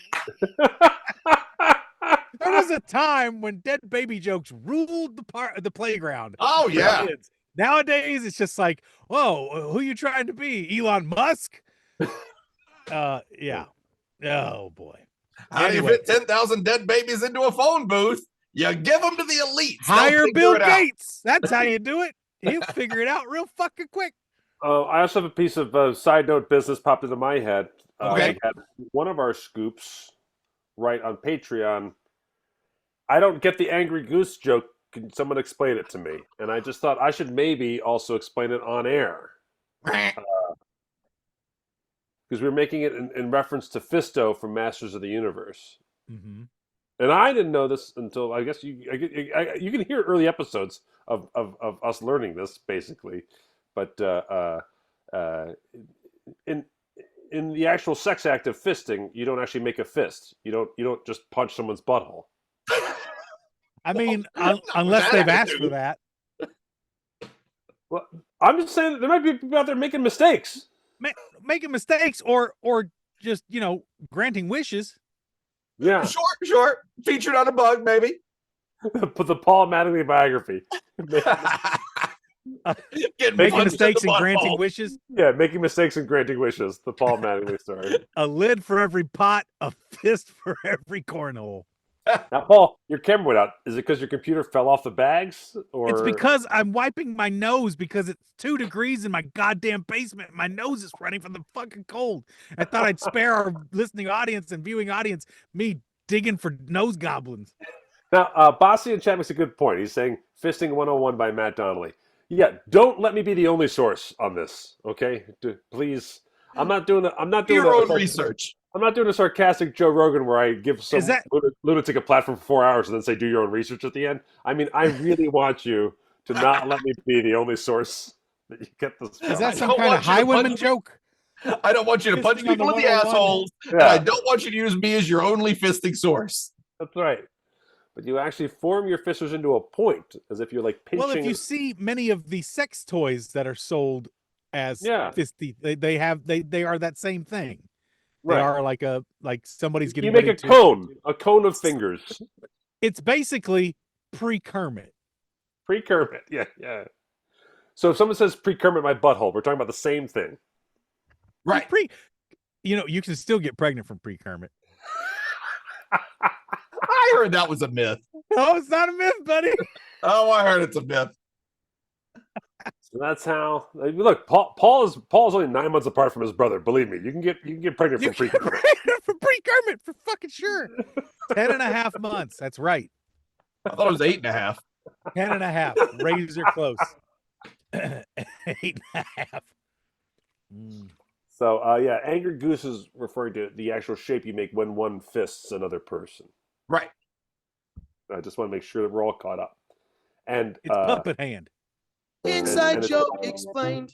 There was a time when dead baby jokes ruled the playground. Oh for yeah. kids. Nowadays, it's just like, whoa, who you trying to be? Elon Musk? Yeah. Oh boy. How do you Anyway. fit 10,000 dead babies into a phone booth? You give them to the elites. They'll Hire figure Bill it out. Gates. That's how you do it. He'll figure it out real fucking quick. I also have a piece of side note business popped into my head. Okay. We had one of our scoops right on Patreon. I don't get the angry goose joke. Can someone explain it to me? And I just thought I should maybe also explain it on air. Because we were making it in reference to Fisto from Masters of the Universe. Mm-hmm. And I didn't know this until I guess you can hear early episodes of us learning this basically, but in the actual sex act of fisting, you don't actually make a fist. You don't just punch someone's butthole. I mean, Well, unless that they've asked attitude. for that. Well, I'm just saying that there might be people out there making mistakes. Making mistakes or just, granting wishes. Yeah, Sure. Featured on a bug, maybe. but the Paul Mattingly biography. Making mistakes and granting wishes. Yeah, making mistakes and granting wishes. The Paul Mattingly story. A lid for every pot, a fist for every cornhole. Now, Paul, your camera went out. Is it because your computer fell off the bags, or It's because I'm wiping my nose because it's 2 degrees in my goddamn basement. My nose is running from the fucking cold. I thought I'd spare our listening audience and viewing audience me digging for nose goblins. Now, Bossy and Chat makes a good point. He's saying Fisting 101 by Matt Donnelly. Yeah, don't let me be the only source on this, okay? Please. I'm not doing Your own research. I'm not doing a sarcastic Joe Rogan where I give some lunatic a platform for 4 hours and then say do your own research at the end. I mean, I really want you to not let me be the only source that you get this from. Is that some kind of highwayman joke? I don't want you to punch Fisting on people in the the 101. assholes. Yeah. And I don't want you to use me as your only fisting source. That's right. But you actually form your fisters into a point, as if you're like pinching. Well, if you see many of the sex toys that are sold as fisty, they are that same thing. They are like somebody's getting. You make a cone of fingers. It's basically pre-Kermit. Pre-Kermit, yeah. So if someone says pre-Kermit my butthole, we're talking about the same thing, right? You can still get pregnant from pre-Kermit. I heard that was a myth. No, it's not a myth, buddy. Oh, I heard it's a myth. So that's how. Look, Paul is only 9 months apart from his brother. Believe me, you can get pregnant from pre-Kermit. From pre-Kermit for fucking sure. 10.5 months. That's right. I thought it was 8.5. 10.5. Razor close. 8.5. So yeah, angry goose is referring to the actual shape you make when one fists another person. Right. I just want to make sure that we're all caught up. And it's puppet hand. Inside it's- joke explained.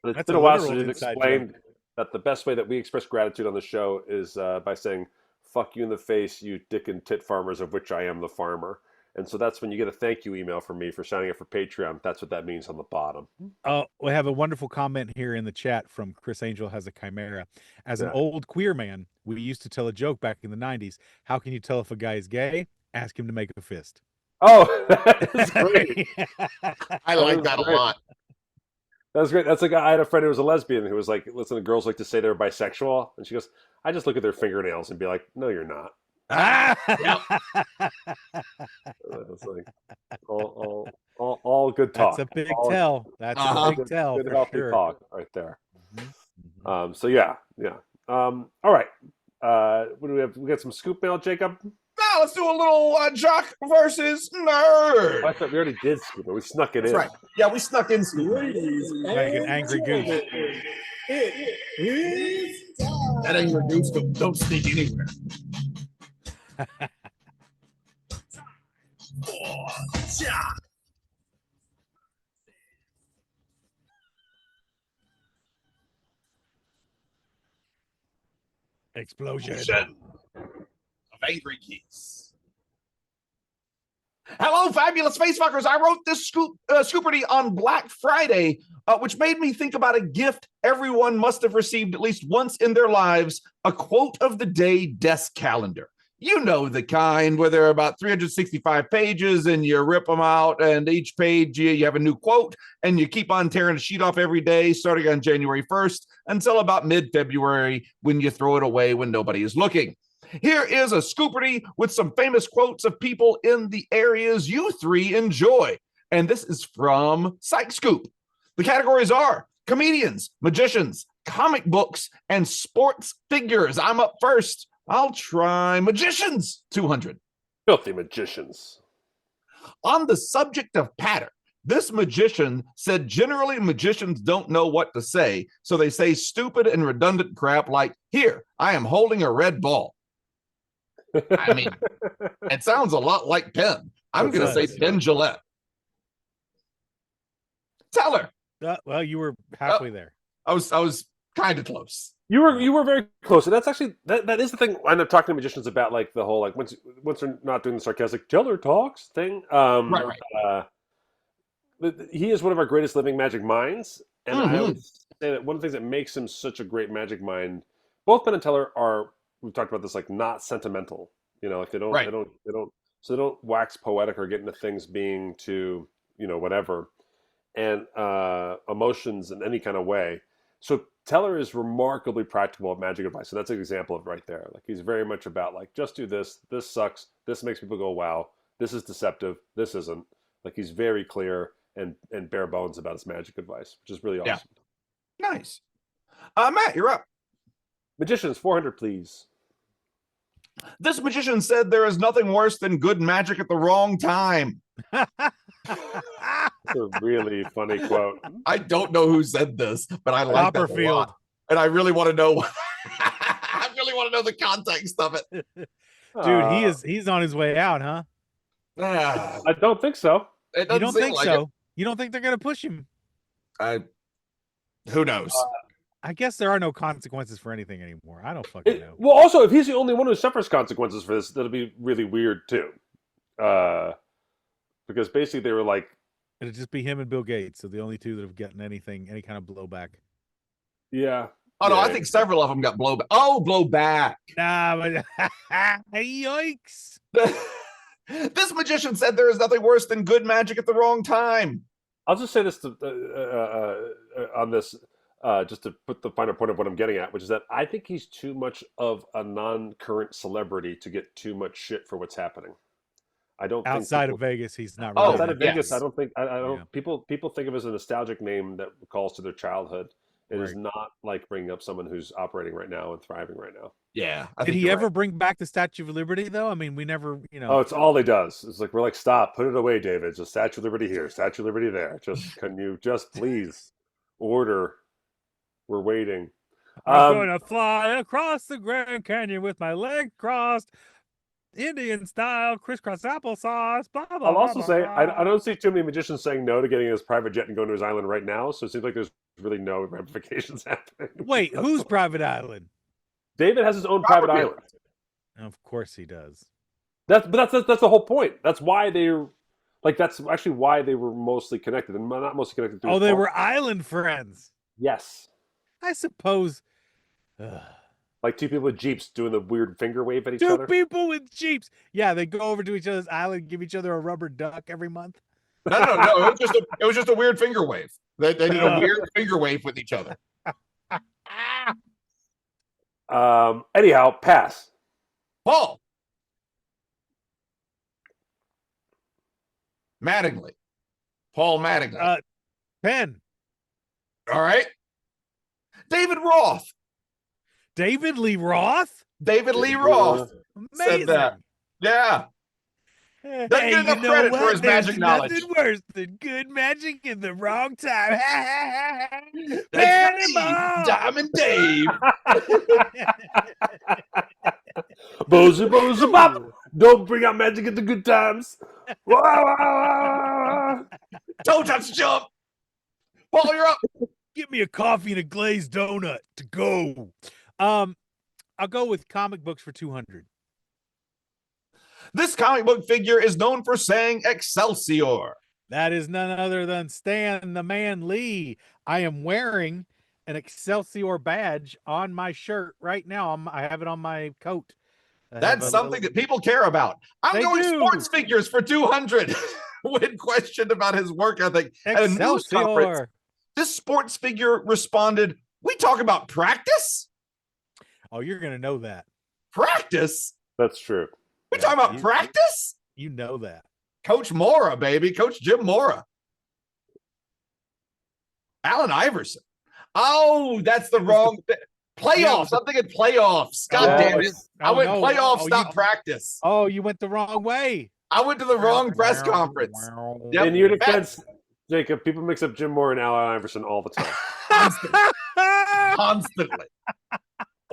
But it's That's been a a while literal since you've inside explained that the best way that we express gratitude on the show is by saying, fuck you in the face, you dick and tit farmers, of which I am the farmer. And so that's when you get a thank you email from me for signing up for Patreon. That's what that means on the bottom. Oh, we have a wonderful comment here in the chat from Chris Angel has a chimera. As an Yeah. old queer man, we used to tell a joke back in the 90s. How can you tell if a guy is gay? Ask him to make a fist. Oh, that's great. I like that a lot. That was great. That's like I had a friend who was a lesbian who was like, listen, girls like to say they're bisexual. And she goes, I just look at their fingernails and be like, no, you're not. It's like all good talk. That's a big all, tell. That's a big tell good for healthy sure. talk right there. Mm-hmm. So yeah. All right. What do we have? We got some scoop mail, Jacob. Now let's do a little jock versus nerd. Oh, I thought we already did scoop mail. We snuck it That's in. right. Yeah, we snuck in scoop. Like an angry goose. That angry goose don't sneak anywhere. Explosion. Of angry geese. Hello, fabulous facefuckers. I wrote this Scoopardy on Black Friday, which made me think about a gift everyone must have received at least once in their lives, a quote of the day desk calendar. You know the kind where there are about 365 pages and you rip them out, and each page you have a new quote, and you keep on tearing a sheet off every day starting on January 1st until about mid-February when you throw it away when nobody is looking. Here is a Scoopardy with some famous quotes of people in the areas you three enjoy. And this is from Psych Scoop. The categories are comedians, magicians, comic books, and sports figures. I'm up first. I'll try magicians, 200. Filthy magicians. On the subject of patter, this magician said generally magicians don't know what to say, so they say stupid and redundant crap like, here, I am holding a red ball. I mean, it sounds a lot like Penn. I'm going to say Penn Gillette. Teller. Well, you were halfway there. I was kind of close. You were very close, and that's actually that is the thing. I end up talking to magicians about, like the whole like once they're not doing the sarcastic Teller talks thing. Right. He is one of our greatest living magic minds, and I always say that one of the things that makes him such a great magic mind. Both Penn and Teller are. We've talked about this, like not sentimental. You know, like they don't wax poetic or get into things being too, whatever, and emotions in any kind of way. So Teller is remarkably practical at magic advice. So that's an example of right there. Like he's very much about like, just do this. This sucks. This makes people go, wow. This is deceptive. This isn't. Like he's very clear and bare bones about his magic advice, which is really awesome. Yeah. Nice. Matt, you're up. Magicians, 400, please. This magician said there is nothing worse than good magic at the wrong time. That's a really funny quote. I don't know who said this, but I like that a lot. And I really want to know. I really want to know the context of it. Dude, he's on his way out, huh? I don't think so. You don't think so? It. You don't think they're gonna push him? Who knows? I guess there are no consequences for anything anymore. I don't fucking know. Well, also, if he's the only one who suffers consequences for this, that'll be really weird too. Because basically they were like, it'll just be him and Bill Gates, so the only two that have gotten any kind of blowback. Yeah. Oh no, I think several of them got blowback. Oh, blowback. Nah, but yikes. This magician said there is nothing worse than good magic at the wrong time. I'll just say this on this. Just to put the finer point of what I'm getting at, which is that I think he's too much of a non-current celebrity to get too much shit for what's happening. I don't outside of Vegas, he's not. Really outside of Vegas, I don't think. I don't. Yeah. People think of it as a nostalgic name that calls to their childhood. It is not like bringing up someone who's operating right now and thriving right now. Yeah. Did he ever bring back the Statue of Liberty though? I mean, we never, Oh, it's all he does. It's like we're like, stop, put it away, David. It's a Statue of Liberty here, Statue of Liberty there. Just can you just please order? We're waiting. I'm going to fly across the Grand Canyon with my leg crossed. Indian style crisscross applesauce. Blah blah. I'll blah, also blah, say blah. I don't see too many magicians saying no to getting his private jet and going to his island right now. So it seems like there's really no ramifications happening. Wait, whose private island? David has his own private Robert island. Of course he does. That's the whole point. That's why they're like that's actually why they were mostly connected and not mostly connected. Through Oh, his they farm. were island friends. Yes, I suppose. Ugh. like two people with jeeps doing the weird finger wave at each Two other. people with jeeps. Yeah, they go over to each other's island, give each other a rubber duck every month. No. It was just a weird finger wave. They did a weird finger wave with each other. Anyhow, pass. Paul Mattingly. Paul Mattingly. Penn. All right. David Roth. David Lee Roth. David Lee Roth Amazing. said that. Yeah. Hey, Doesn't get enough credit for his There's magic knowledge. Nothing worse than good magic in the wrong time. That's Penny me, Diamond Dave. Boza boza bop. Don't bring out magic at the good times. Wah, wah, wah. Toe touch jump. Paul, you're up. Get me a coffee and a glazed donut to go. I'll go with comic books for 200. This comic book figure is known for saying Excelsior. That is none other than Stan the Man Lee. I am wearing an Excelsior badge on my shirt right now. I have it on my coat. That's something that people care about. I'm They going do. sports figures for 200. When questioned about his work ethic at a news conference, Excelsior. this sports figure responded, "We talk about practice? Oh, you're gonna know that. Practice? That's true. We talking about practice? You know that. Coach Mora, baby. Coach Jim Mora. Allen Iverson. Oh, that's the wrong thing. Playoffs. I'm thinking playoffs. God damn it. I went playoffs, not practice. Oh, you went the wrong way. I went to the wrong press conference. Yep. In your defense, Jacob, people mix up Jim Moore and Allen Iverson all the time. Constantly.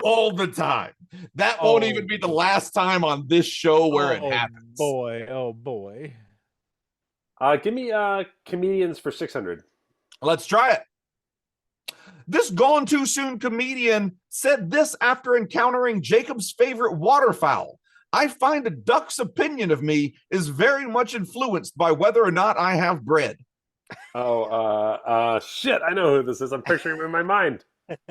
All the time. That won't even be the last time on this show where it happens. Oh boy. Give me comedians for 600. Let's try it. This gone too soon comedian said this after encountering Jacob's favorite waterfowl. I find a duck's opinion of me is very much influenced by whether or not I have bread. Shit, I know who this is. I'm picturing him in my mind. It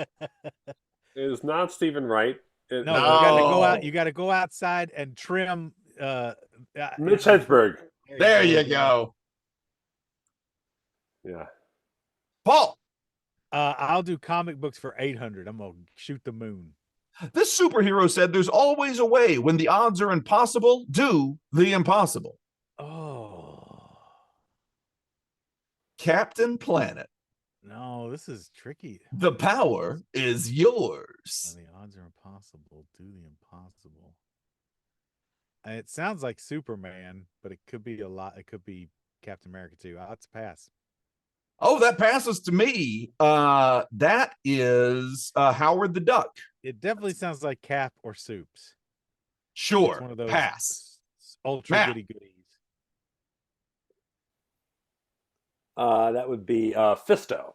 is not Stephen Wright. No, you got to go out. You got to go outside and trim. Mitch Hedberg. There you go. Yeah. Paul. I'll do comic books for 800. I'm gonna shoot the moon. This superhero said there's always a way. When the odds are impossible, do the impossible. Oh. Captain Planet. No, this is tricky. The power is yours. When the odds are impossible, do the impossible. It sounds like Superman, but it could be a lot. It could be Captain America too. Let's pass. Oh, that passes to me. That is Howard the Duck. It definitely sounds like Cap or Soups. Sure. It's one of those Pass. Ultra Matt. goody goodies. That would be Fisto.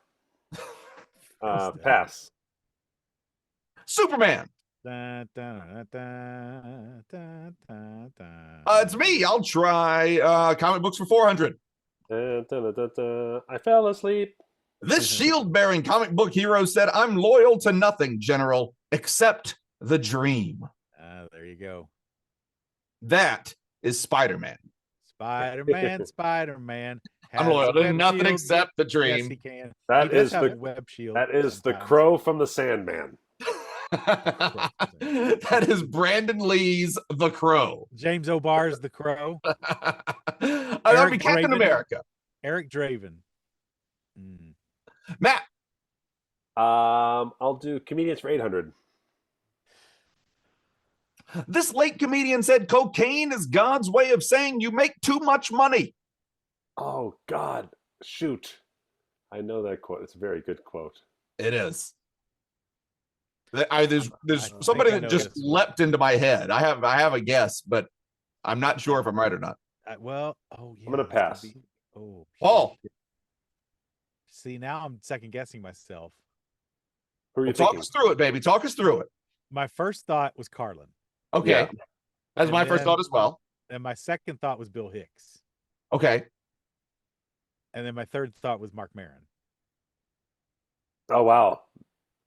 Pass. Superman. It's me. I'll try comic books for 400. I fell asleep. This shield-bearing comic book hero said, I'm loyal to nothing, General, except the dream. There you go. That is Spider-Man. Spider-Man. I'm loyal to nothing except the dream. Yes, he can. That He is does have the a web shield. That is the sometimes. Crow from the Sandman. That is Brandon Lee's The Crow. James O'Barr's the Crow. That'll be Captain Draven. America. Eric Draven. Matt. I'll do comedians for 800. This late comedian said cocaine is God's way of saying you make too much money. Oh God, shoot! I know that quote. It's a very good quote. It is. There's I somebody think I that know just this. leapt into my head. I have a guess, but I'm not sure if I'm right or not. Well, oh yeah. I'm gonna it's gonna pass. be- oh, Paul. shit. See, now I'm second guessing myself. Who are you Well, talk thinking? us through it, baby. Talk us through it. My first thought was Carlin, Okay. Yeah. That's And my first then- thought as well. and my second thought was Bill Hicks, Okay. and then my third thought was Mark Maron. Oh wow.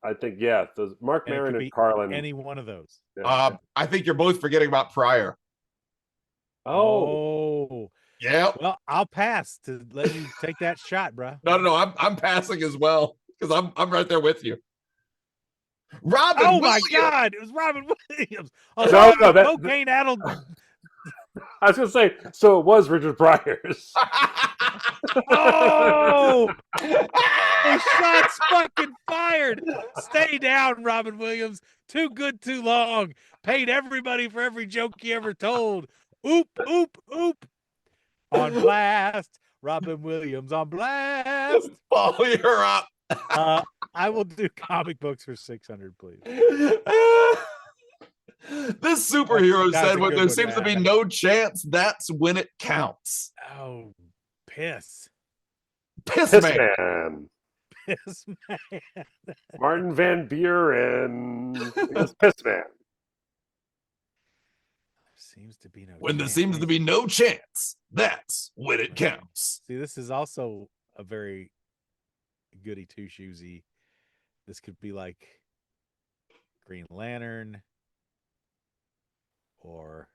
I think yeah. Those Mark And it Maron could and be Carlin. any one of those. Yeah. I think you're both forgetting about Pryor. Oh, Yeah. well, I'll pass to let you take that shot, bruh. No. I'm passing as well because I'm right there with you. Robin. Oh my Williams. God, it was Robin Williams. No, that- cocaine addled. I was gonna say, so it was Richard Pryor's. Oh, shots fucking fired. Stay down, Robin Williams. Too good, too long. Paid everybody for every joke he ever told. Oop, oop, oop. On blast. Robin Williams on blast. Paul, you're up. I will do comic books for 600, please. This superhero That's said a when good there one, seems to be man. no chance, that's when it counts. Oh, piss. Piss, Piss man. Man. Piss, man. Martin Van Buren. Yes, Piss Man. Seems to be no When there chance. seems to be no chance, that's when it counts. See, this is also a very goody two shoesy. This could be like Green Lantern, or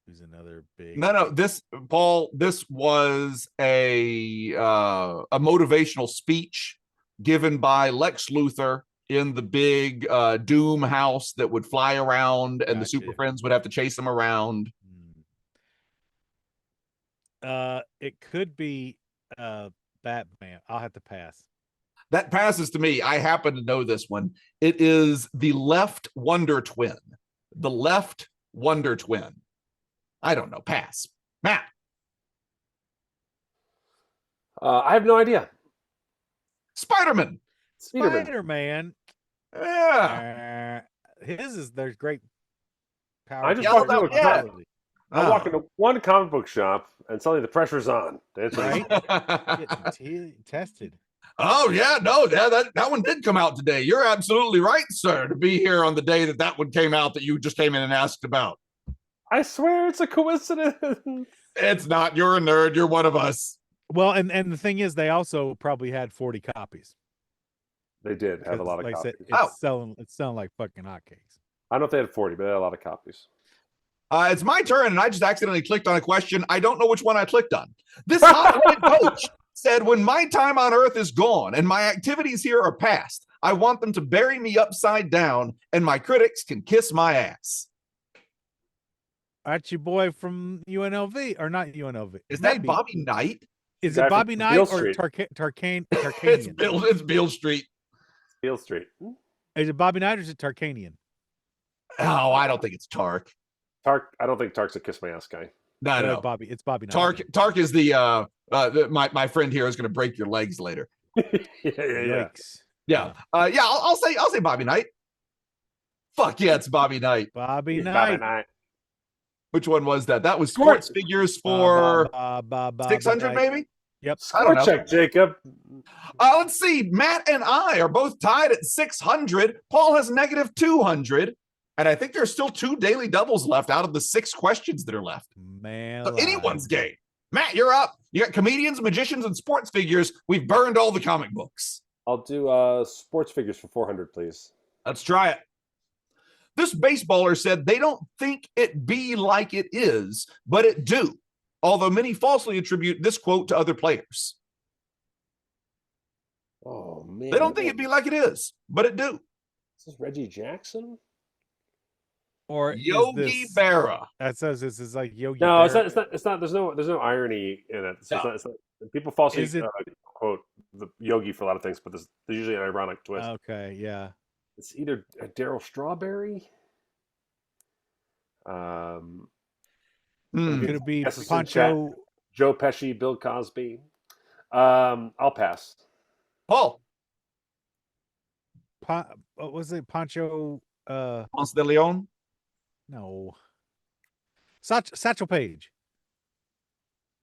who's another big. No. This, Paul, this was a motivational speech given by Lex Luthor in the big Doom house that would fly around, and the Gotcha. Super Friends would have to chase him around. It could be Batman. I'll have to pass. That passes to me. I happen to know this one. It is the Left Wonder Twin. The Left Wonder Twin. I don't know. Pass. Matt. I have no idea. Spider-Man. Spider-Man. Spider-Man. Yeah. His is there's great power. I just walked there's into a ability. I walk into one comic book shop and suddenly the pressure's on. That's Right? right. Getting tested. Oh, yeah. No, that one did come out today. You're absolutely right, sir, to be here on the day that one came out that you just came in and asked about. I swear it's a coincidence. It's not. You're a nerd. You're one of us. Well, and the thing is, they also probably had 40 copies. They did have a lot of Like I copies. said, it's selling like fucking hotcakes. I don't know if they had 40, but they had a lot of copies. It's my turn, and I just accidentally clicked on a question. I don't know which one I clicked on. This hot-headed coach said, when my time on Earth is gone and my activities here are past, I want them to bury me upside down, and my critics can kiss my ass. That's your boy from UNLV, or not UNLV? Is that Maybe. Bobby Knight? Is Guy it from Bobby Knight Beale or Street. Tarkanian? It's Beale Street. Beale Street. Is it Bobby Knight or is it Tarkanian? Oh, I don't think it's Tark. Tark. I don't think Tark's a kiss my ass guy. No. Bobby. It's Bobby Knight. Tark is my friend here is going to break your legs later. yeah. Yikes. Yeah. I'll say Bobby Knight. Fuck yeah, it's Bobby Knight. Bobby He's Knight. Bobby Knight. Which one was that? That was sports figures for 600, maybe? Yep. I don't know. Check, Jacob. Let's see. Matt and I are both tied at 600. Paul has negative 200. And I think there's still 2 daily doubles left out of the 6 questions that are left. Man. So alive. anyone's game. Matt, you're up. You got comedians, magicians, and sports figures. We've burned all the comic books. I'll do sports figures for 400, please. Let's try it. This baseballer said they don't think it be like it is, but it do. Although many falsely attribute this quote to other players. Oh man, They don't think it be like it is, but it do. Is this Reggie Jackson? Or Yogi Berra. That says this is like Yogi. No, Berra. it's not. There's no irony in it. No. It's not, people falsely Is it- quote the Yogi for a lot of things, but there's usually an ironic twist. Okay, yeah. It's either Daryl Strawberry. Um, Hmm. Could it be Guess it's in chat. Pancho? Joe Pesci, Bill Cosby. I'll pass. Paul. What was it? Poncho? Ponce de Leon. No. Satchel Paige.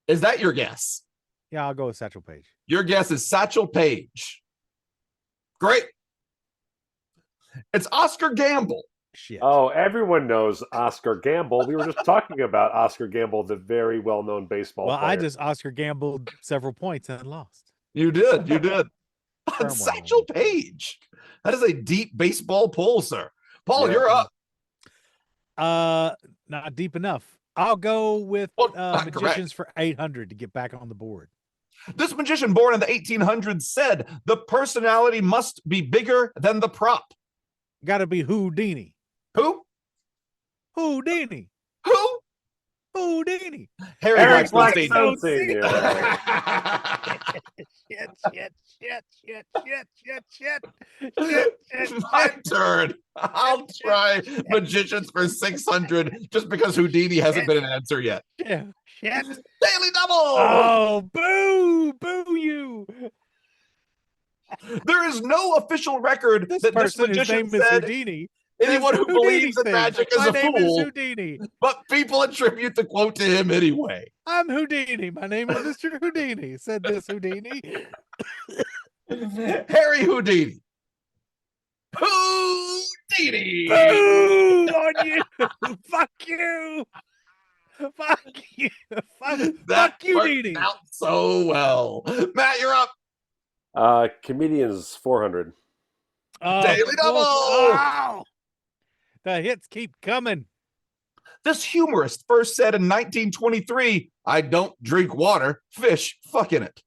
Is that your guess? Yeah, I'll go with Satchel Paige. Your guess is Satchel Paige. Great. It's Oscar Gamble. Shit. Oh, everyone knows Oscar Gamble. We were just talking about Oscar Gamble, the very well-known baseball Well, player. I just Oscar gambled several points and lost. You did. Firm one. Satchel Paige. That is a deep baseball pull, sir. Paul, Yeah. you're up. Not deep enough. I'll go with Well, not Magicians for 800 to get back on the board. This magician born in the 1800s said the personality must be bigger than the prop. Got to be Houdini. Who? Houdini. Who? Houdini. Harry Blackstone Blackstone Sr. My turn. I'll try Magicians for 600 just because Houdini hasn't been an answer yet. Yeah. Shit. Daily Double! Oh, boo! Boo you! There is no official record This that this person whose magician name is said Houdini. anyone who Houdini believes in thing. magic is My a name fool, is Houdini. but people attribute the quote to him anyway. I'm Houdini. My name is Mr. Houdini. Said this Houdini. Harry Houdini. Houdini! Boo on you! Fuck you! Fuck you! Fuck you, worked Dini! out so well. Matt, you're up. Comedians 400. Daily Double! Wow! The hits keep coming. This humorist first said in 1923, "I don't drink water, fish fuck in it."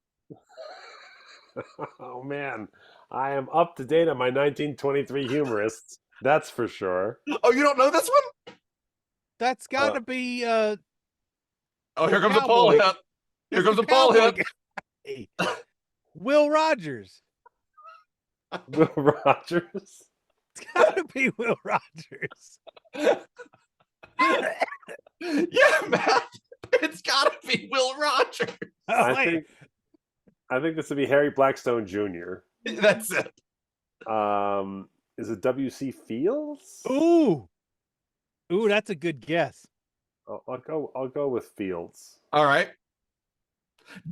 Oh man, I am up to date on my 1923 humorists. That's for sure. Oh, you don't know this one? That's got to be Oh, here comes a Paul Cowboy. hit. Here comes a Mr. Paul Cowboy hit. guy. Will Rogers. Will Rogers. It's got to be Will Rogers. Yeah, Matt. It's got to be Will Rogers. Oh, wait. I think this would be Harry Blackstone Jr. That's it. Is it W.C. Fields? Ooh, that's a good guess. I'll go with Fields. All right.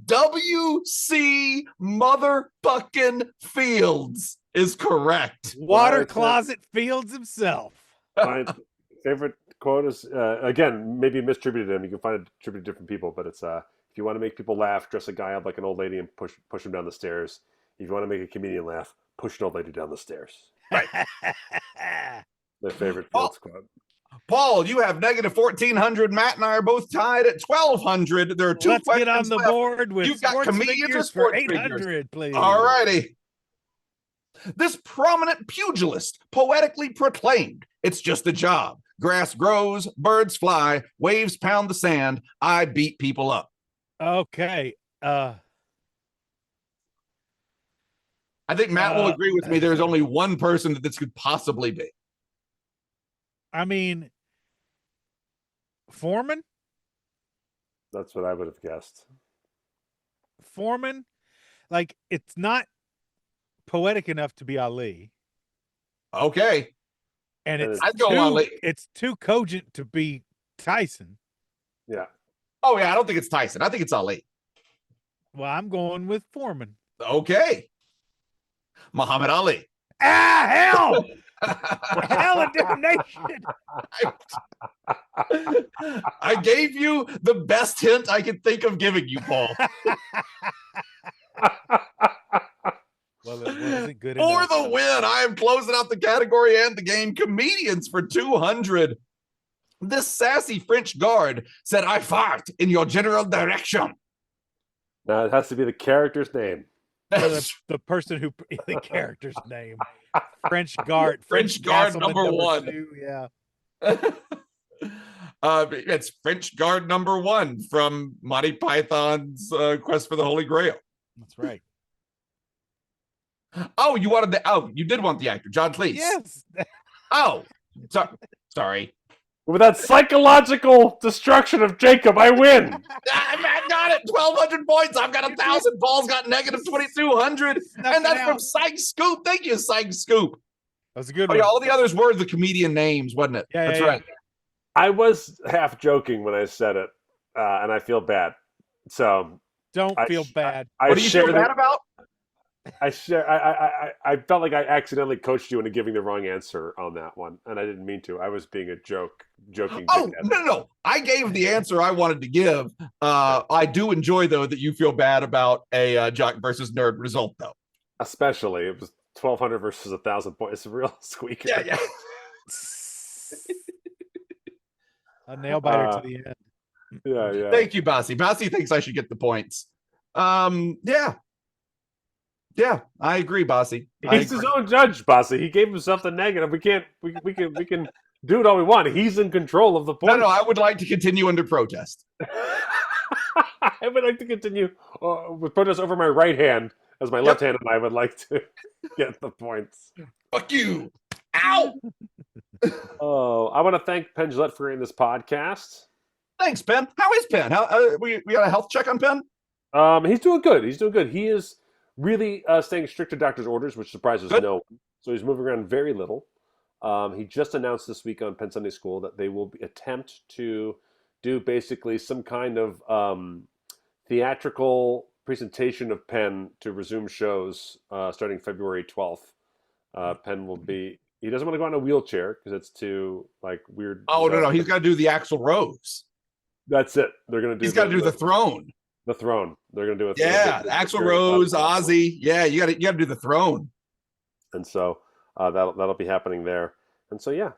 W.C. motherfucking Fields is correct. Water Right. Closet Fields himself. My favorite quote is again, maybe misattributed to him. You can find it attributed to different people, but it's if you want to make people laugh, dress a guy up like an old lady and push him down the stairs. If you want to make a comedian laugh, push an old lady down the stairs. Right. My favorite Fields quote. Paul, you have negative 1,400. Matt and I are both tied at 1,200. There are two Let's questions get on the left. board with You've got sports comedians or figures sports for figures? 800, please. All righty. This prominent pugilist poetically proclaimed, "It's just a job. Grass grows, birds fly, waves pound the sand. I beat people up." Okay. I think Matt will agree with me. There's only one person that this could possibly be. I mean, Foreman? That's what I would have guessed. Foreman? Like, it's not poetic enough to be Ali. Okay. And it's I'd go Ali. It's too cogent to be Tyson. Yeah. Oh, yeah. I don't think it's Tyson. I think it's Ali. Well, I'm going with Foreman. Okay. Muhammad Ali. Ah, hell! Hell and damnation! I gave you the best hint I could think of giving you, Paul. Well, it wasn't good For enough. the win, I am closing out the category and the game. Comedians for 200. This sassy French guard said, "I fart in your general direction." Now it has to be the character's name. Or the person who the character's name. French guard. French guard Castleman number one. 2, yeah. It's French guard number 1 from Monty Python's Quest for the Holy Grail. That's right. Oh, you did want the actor, John Cleese. Yes. Oh, sorry. With that psychological destruction of Jacob, I win. Matt got it. 1,200 points. I've got 1,000. Paul's got negative 2,200. And that's from Psych Scoop. Thank you, Psych Scoop. That was a good Oh, one. yeah, all the others were the comedian names, wasn't it? Yeah, That's yeah, right. I was half joking when I said it, and I feel bad. So Don't I feel sh- bad. What do you feel share bad about? I felt like I accidentally coached you into giving the wrong answer on that one, and I didn't mean to. I was being a joking Oh, dickhead. no. I gave the answer I wanted to give. I do enjoy, though, that you feel bad about a jock versus nerd result, though. Especially, it was 1,200 versus 1,000 points. It's a real squeaker. Yeah. A nail biter Uh, to the end. yeah. Thank you, Bossy. Bossy thinks I should get the points. Yeah, I agree, Bossy. He's his own judge, Bossy. He gave himself the negative. We can do it all we want. He's in control of the points. No, I would like to continue under protest. I would like to continue with protest over my right hand, as my left hand and I would like to get the points. Fuck you. Ow. Oh, I want to thank Penn Jillette for creating this podcast. Thanks, Penn. How is Penn? We got a health check on Penn? He's doing good. He is really staying strict to doctor's orders, which surprises no one. So he's moving around very little. He just announced this week on Penn Sunday School that they will attempt to do basically some kind of theatrical presentation of Penn to resume shows starting February 12th. Penn will be. He doesn't want to go in a wheelchair because it's too weird. Oh no, he's got to do the Axl Rose. That's it. They're going to do. He's got to do the throne. The throne. They're going to do it. Yeah, Axl Rose, Ozzy. Yeah, you got to do the throne. And so that'll be happening there. And so yeah,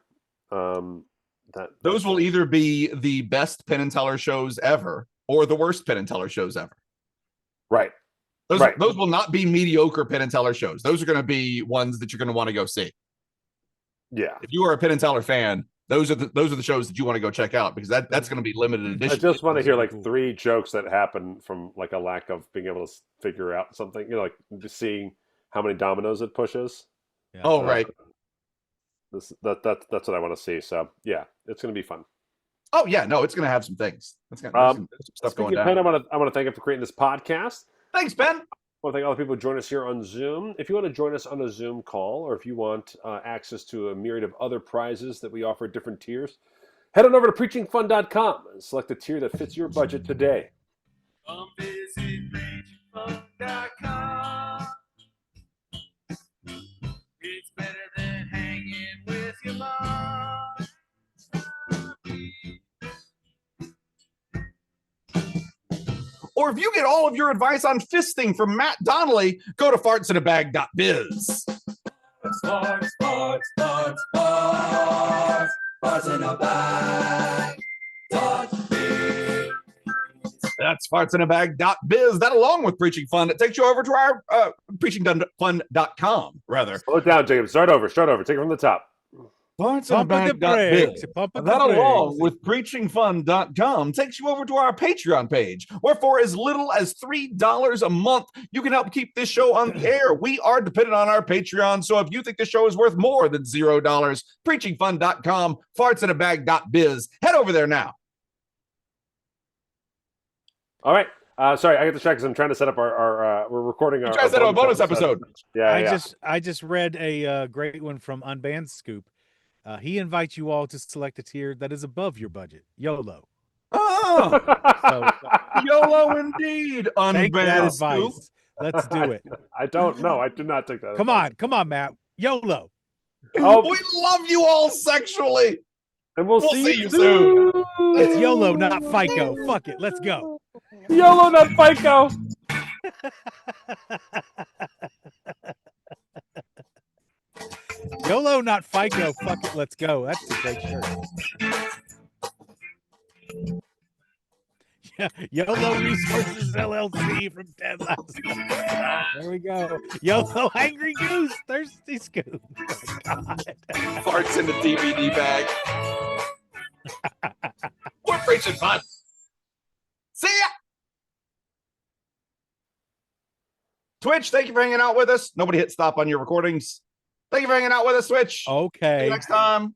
those will either be the best Penn and Teller shows ever or the worst Penn and Teller shows ever. Right. Those will not be mediocre Penn and Teller shows. Those are going to be ones that you're going to want to go see. Yeah. If you are a Penn and Teller fan, those are the shows that you want to go check out because that's going to be limited edition. I just want to hear 3 jokes that happen from a lack of being able to figure out something. Just seeing how many dominoes it pushes. Yeah. Oh, right. That's what I want to see. So yeah, it's going to be fun. Oh yeah, no, it's going to have some things. It's going to have some stuff going down. Penn, I want to thank him for creating this podcast. Thanks, Ben. I want to thank all the people who join us here on Zoom. If you want to join us on a Zoom call, or if you want access to a myriad of other prizes that we offer at different tiers, head on over to preachingfun.com and select the tier that fits your budget today. Come visit preachingfun.com. It's better than hanging with your mom. Or if you get all of your advice on fisting from Matt Donnelly, go to fartsinabag.biz. Farts in a bag. That's fartsinabag.biz. That along with Preaching Fun, it takes you over to our preachingfun.com, rather. Slow it down, Jacob. Start over. Take it from the top. Fartsinabag.biz. That along with preachingfun.com takes you over to our Patreon page, where for as little as $3 a month, you can help keep this show on the air. We are dependent on our Patreon, so if you think the show is worth more than $0, preachingfun.com, fartsinabag.biz. Head over there now. All right. Sorry, I got distracted because I'm trying to set up our we're recording our. Try to set up a bonus episode. Yeah, I just read a great one from Unbanned Scoop. He invites you all to select a tier that is above your budget. YOLO. Oh, So YOLO indeed. take that Unbanned advice. Scoop. Let's do it. I don't know. I do not take that. Come on, Matt. YOLO. Oh, We love you all sexually. and we'll see see you you soon. soon. It's YOLO, not FICO. Fuck it. Let's go. YOLO, not FICO. YOLO, not FICO. Fuck it. Let's go. That's a great shirt. Yeah, YOLO Resources LLC from Ted Lasso. There we go. YOLO Angry Goose, Thirsty Scoop. Oh, God. Farts in the DVD bag. We're preaching fun. See ya. Twitch, thank you for hanging out with us. Nobody hit stop on your recordings. Thank you for hanging out with us, Twitch. See Okay. you next time.